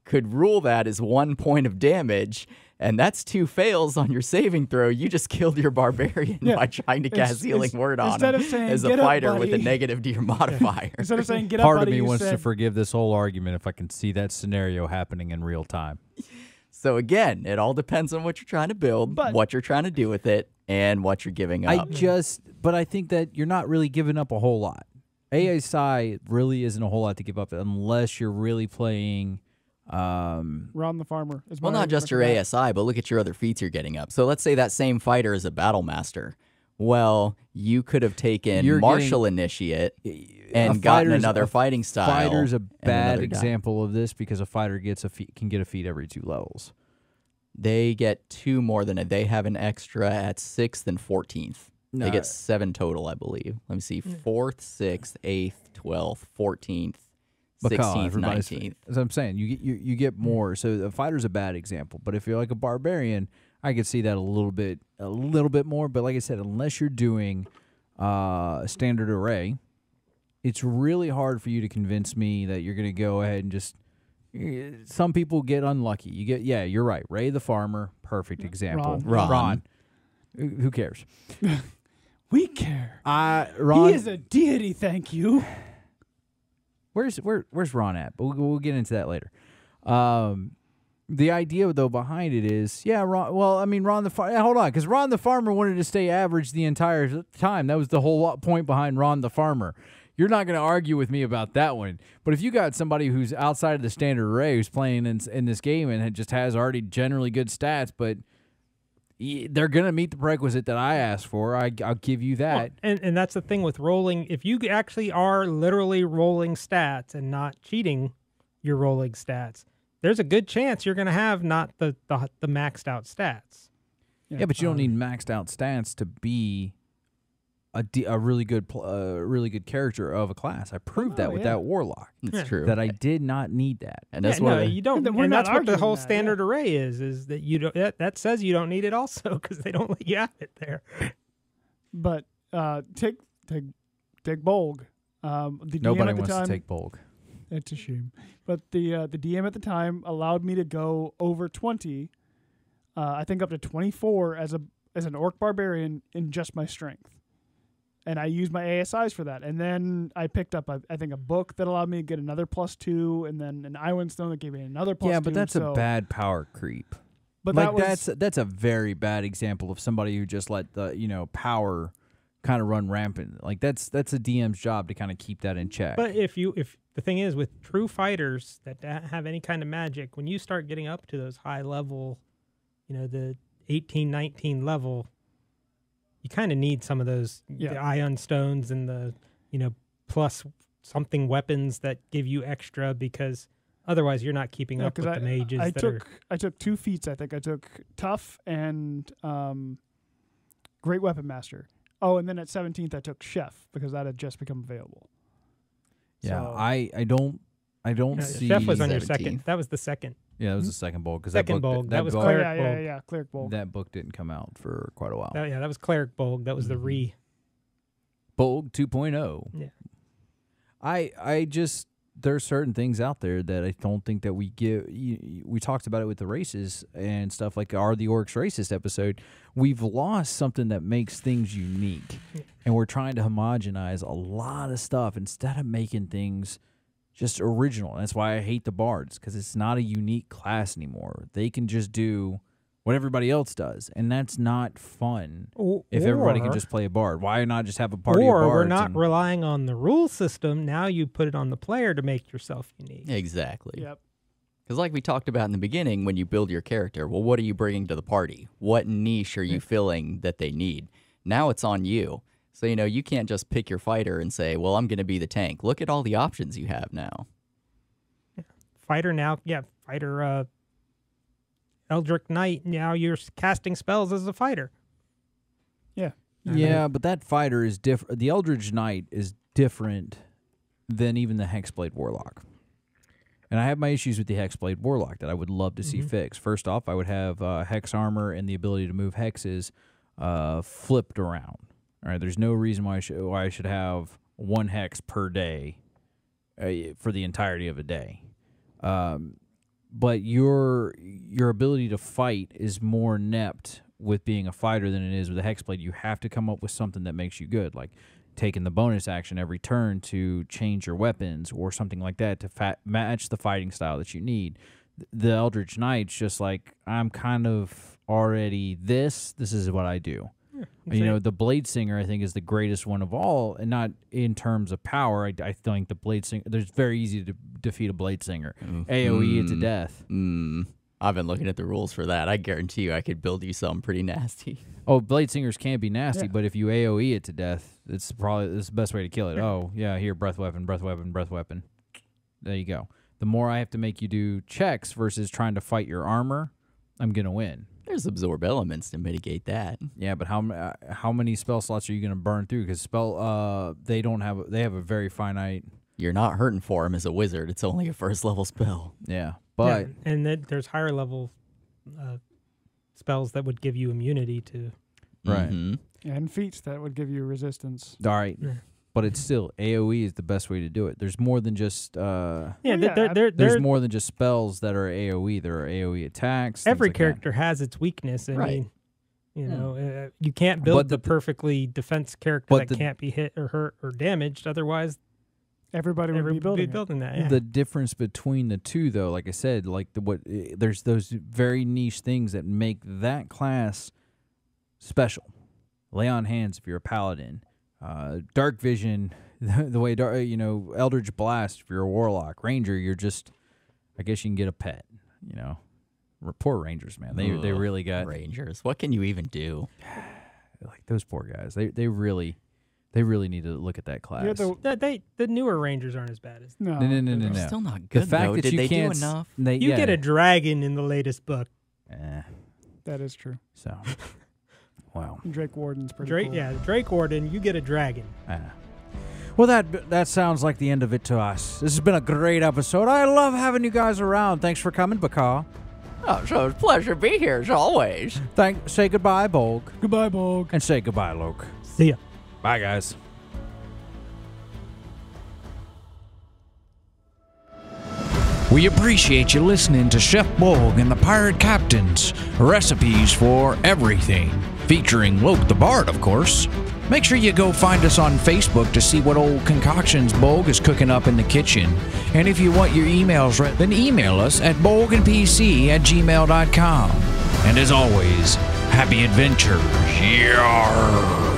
could rule that as 1 point of damage, and that's 2 fails on your saving throw, you just killed your barbarian by trying to cast Healing Word on instead him of saying, as a "Get up, fighter with a buddy." negative to your modifier. Instead of saying, get up, Part of buddy, me you wants to said, forgive this whole argument if I can see that scenario happening in real time. So again, it all depends on what you're trying to build, But- what you're trying to do with it, and what you're giving up. But I think that you're not really giving up a whole lot. ASI really isn't a whole lot to give up unless you're really playing. Ron the Farmer. Is my Well, not just your argument for ASI, but look at your other feats you're getting up. So let's say that same fighter is a battle master. Well, you could have taken You're Martial Initiate and gotten another fighting style. Fighter's a and bad another die. example of this because a fighter can get a feat every 2 levels. They get 2 more than it. They have an extra at 6th and 14th. No. They get 7 total, I believe. Let me see. 4th, 6th, 8th, 12th, 14th, 16th, 19th. As I'm saying, you get more. So a fighter's a bad example. But if you're like a barbarian, I could see that a little bit more. But like I said, unless you're doing standard array, it's really hard for you to convince me that you're going to go ahead and just. Some people get unlucky. You're right. Ray the Farmer, perfect example. Ron. Who cares? We care. Ron. He is a deity, thank you. Where's Ron at? But we'll get into that later. The idea though behind it is, Ron. Well, I mean, Ron the Farmer. Hold on, because Ron the Farmer wanted to stay average the entire time. That was the whole point behind Ron the Farmer. You're not going to argue with me about that one. But if you got somebody who's outside of the standard array who's playing in this game and just has already generally good stats, but they're going to meet the prerequisite that I asked for, I'll give you that. Well, and that's the thing with rolling. If you actually are literally rolling stats and not cheating your rolling stats, there's a good chance you're going to have not the maxed out stats. Yeah, but you don't need maxed out stats to be a really good character of a class. I proved that with that warlock. It's true. That I did not need that. And that's why you don't. And we're And not that's what the arguing whole that, standard array is that you don't. That says you don't need it also because they don't let you have it there. But take Bolgg. The DM Nobody at the wants time, to take Bolgg. It's a shame. But the DM at the time allowed me to go over 20, I think up to 24 as an orc barbarian in just my strength. And I used my ASIs for that. And then I picked up, I think, a book that allowed me to get another +2, and then an Iron Stone that gave me another +2. Yeah, but that's a bad power creep. But like that's a very bad example of somebody who just let the power kind of run rampant. Like that's a DM's job to kind of keep that in check. But if the thing is with true fighters that have any kind of magic, when you start getting up to those high level, the 18, 19 level, you kind of need some of those the ion stones and the plus something weapons that give you extra, because otherwise you're not keeping up with the mages. I took 2 feats. I think I took Tough and Great Weapon Master. Oh, and then at 17th I took Chef because that had just become available. Yeah, so, I don't see. Chef was on your 17th. second. That was the second. Yeah, that was the second Bolgg. Second Bolgg. That was oh, Cleric yeah, Bolgg. yeah, Cleric Bolgg. That book didn't come out for quite a while. That was Cleric Bolgg. That was the re. Bolgg 2.0. Yeah. I just, there's certain things out there that I don't think that we give. We talked about it with the races and stuff, like Are the Orcs Racist episode. We've lost something that makes things unique, and we're trying to homogenize a lot of stuff instead of making things just original. And that's why I hate the bards, because it's not a unique class anymore. They can just do what everybody else does, and that's not fun. If everybody can just play a bard, why not just have a party of bards? Or we're not relying on the rule system. Now you put it on the player to make yourself unique. Exactly. Yep. Because like we talked about in the beginning, when you build your character, well, what are you bringing to the party? What niche are you filling that they need? Now it's on you. So, you can't just pick your fighter and say, well, I'm going to be the tank. Look at all the options you have now. Fighter now, fighter Eldritch Knight, now you're casting spells as a fighter. Yeah. Yeah, but that fighter is different. The Eldritch Knight is different than even the Hexblade Warlock. And I have my issues with the Hexblade Warlock that I would love to see fixed. First off, I would have Hex Armor and the ability to move hexes flipped around. All right, there's no reason why I should have 1 hex per day for the entirety of a day. But your ability to fight is more inept with being a fighter than it is with a Hexblade. You have to come up with something that makes you good, like taking the bonus action every turn to change your weapons or something like that to match the fighting style that you need. The Eldritch Knight's just like, I'm kind of already this is what I do. The Blade Singer, I think, is the greatest one of all, and not in terms of power. I think the Blade Singer, there's very easy to defeat a Blade Singer. AoE it to death. I've been looking at the rules for that. I guarantee you I could build you something pretty nasty. Oh, Blade Singers can be nasty, but if you AoE it to death, it's the best way to kill it. Oh, yeah, here, breath weapon, breath weapon, breath weapon. There you go. The more I have to make you do checks versus trying to fight your armor, I'm going to win. There's absorb elements to mitigate that. Yeah, but how many spell slots are you going to burn through? Because they have a very finite. You're not hurting for him as a wizard. It's only a first level spell. Yeah, but and then there's higher level spells that would give you immunity to. Right. And feats that would give you resistance. All right. But it's still AoE is the best way to do it. There's more than just there's more than just spells that are AoE. There are AoE attacks. Every like character has its weakness. I mean, you can't build the perfectly defense character that can't be hit or hurt or damaged. Otherwise, everybody would be building that. Yeah. The difference between the two, though, like I said, there's those very niche things that make that class special. Lay on hands if you're a paladin. Dark vision, the way Eldritch Blast if you're a warlock. Ranger, you're just, I guess you can get a pet. Poor Rangers, man. They really got Rangers. What can you even do? Like those poor guys. They really need to look at that class. The newer Rangers aren't as bad as no. They're still not good. The fact though. that Did you they can't do enough? get a dragon in the latest book. That is true. So. Wow. Drake Warden's pretty cool. Yeah, Drake Warden, you get a dragon. Well, that sounds like the end of it to us. This has been a great episode. I love having you guys around. Thanks for coming, Bakar. Oh, so it's a pleasure to be here as always. Say goodbye, Bolgg. Goodbye, Bolgg. And say goodbye, Loc. See ya. Bye, guys. We appreciate you listening to Chef Bolgg and the Pirate Captain's Recipes for Everything, featuring Loc the Bard, of course. Make sure you go find us on Facebook to see what old concoctions Bolgg is cooking up in the kitchen. And if you want your emails read, then email us at bolgandpc@gmail.com. And as always, happy adventures. Yarr!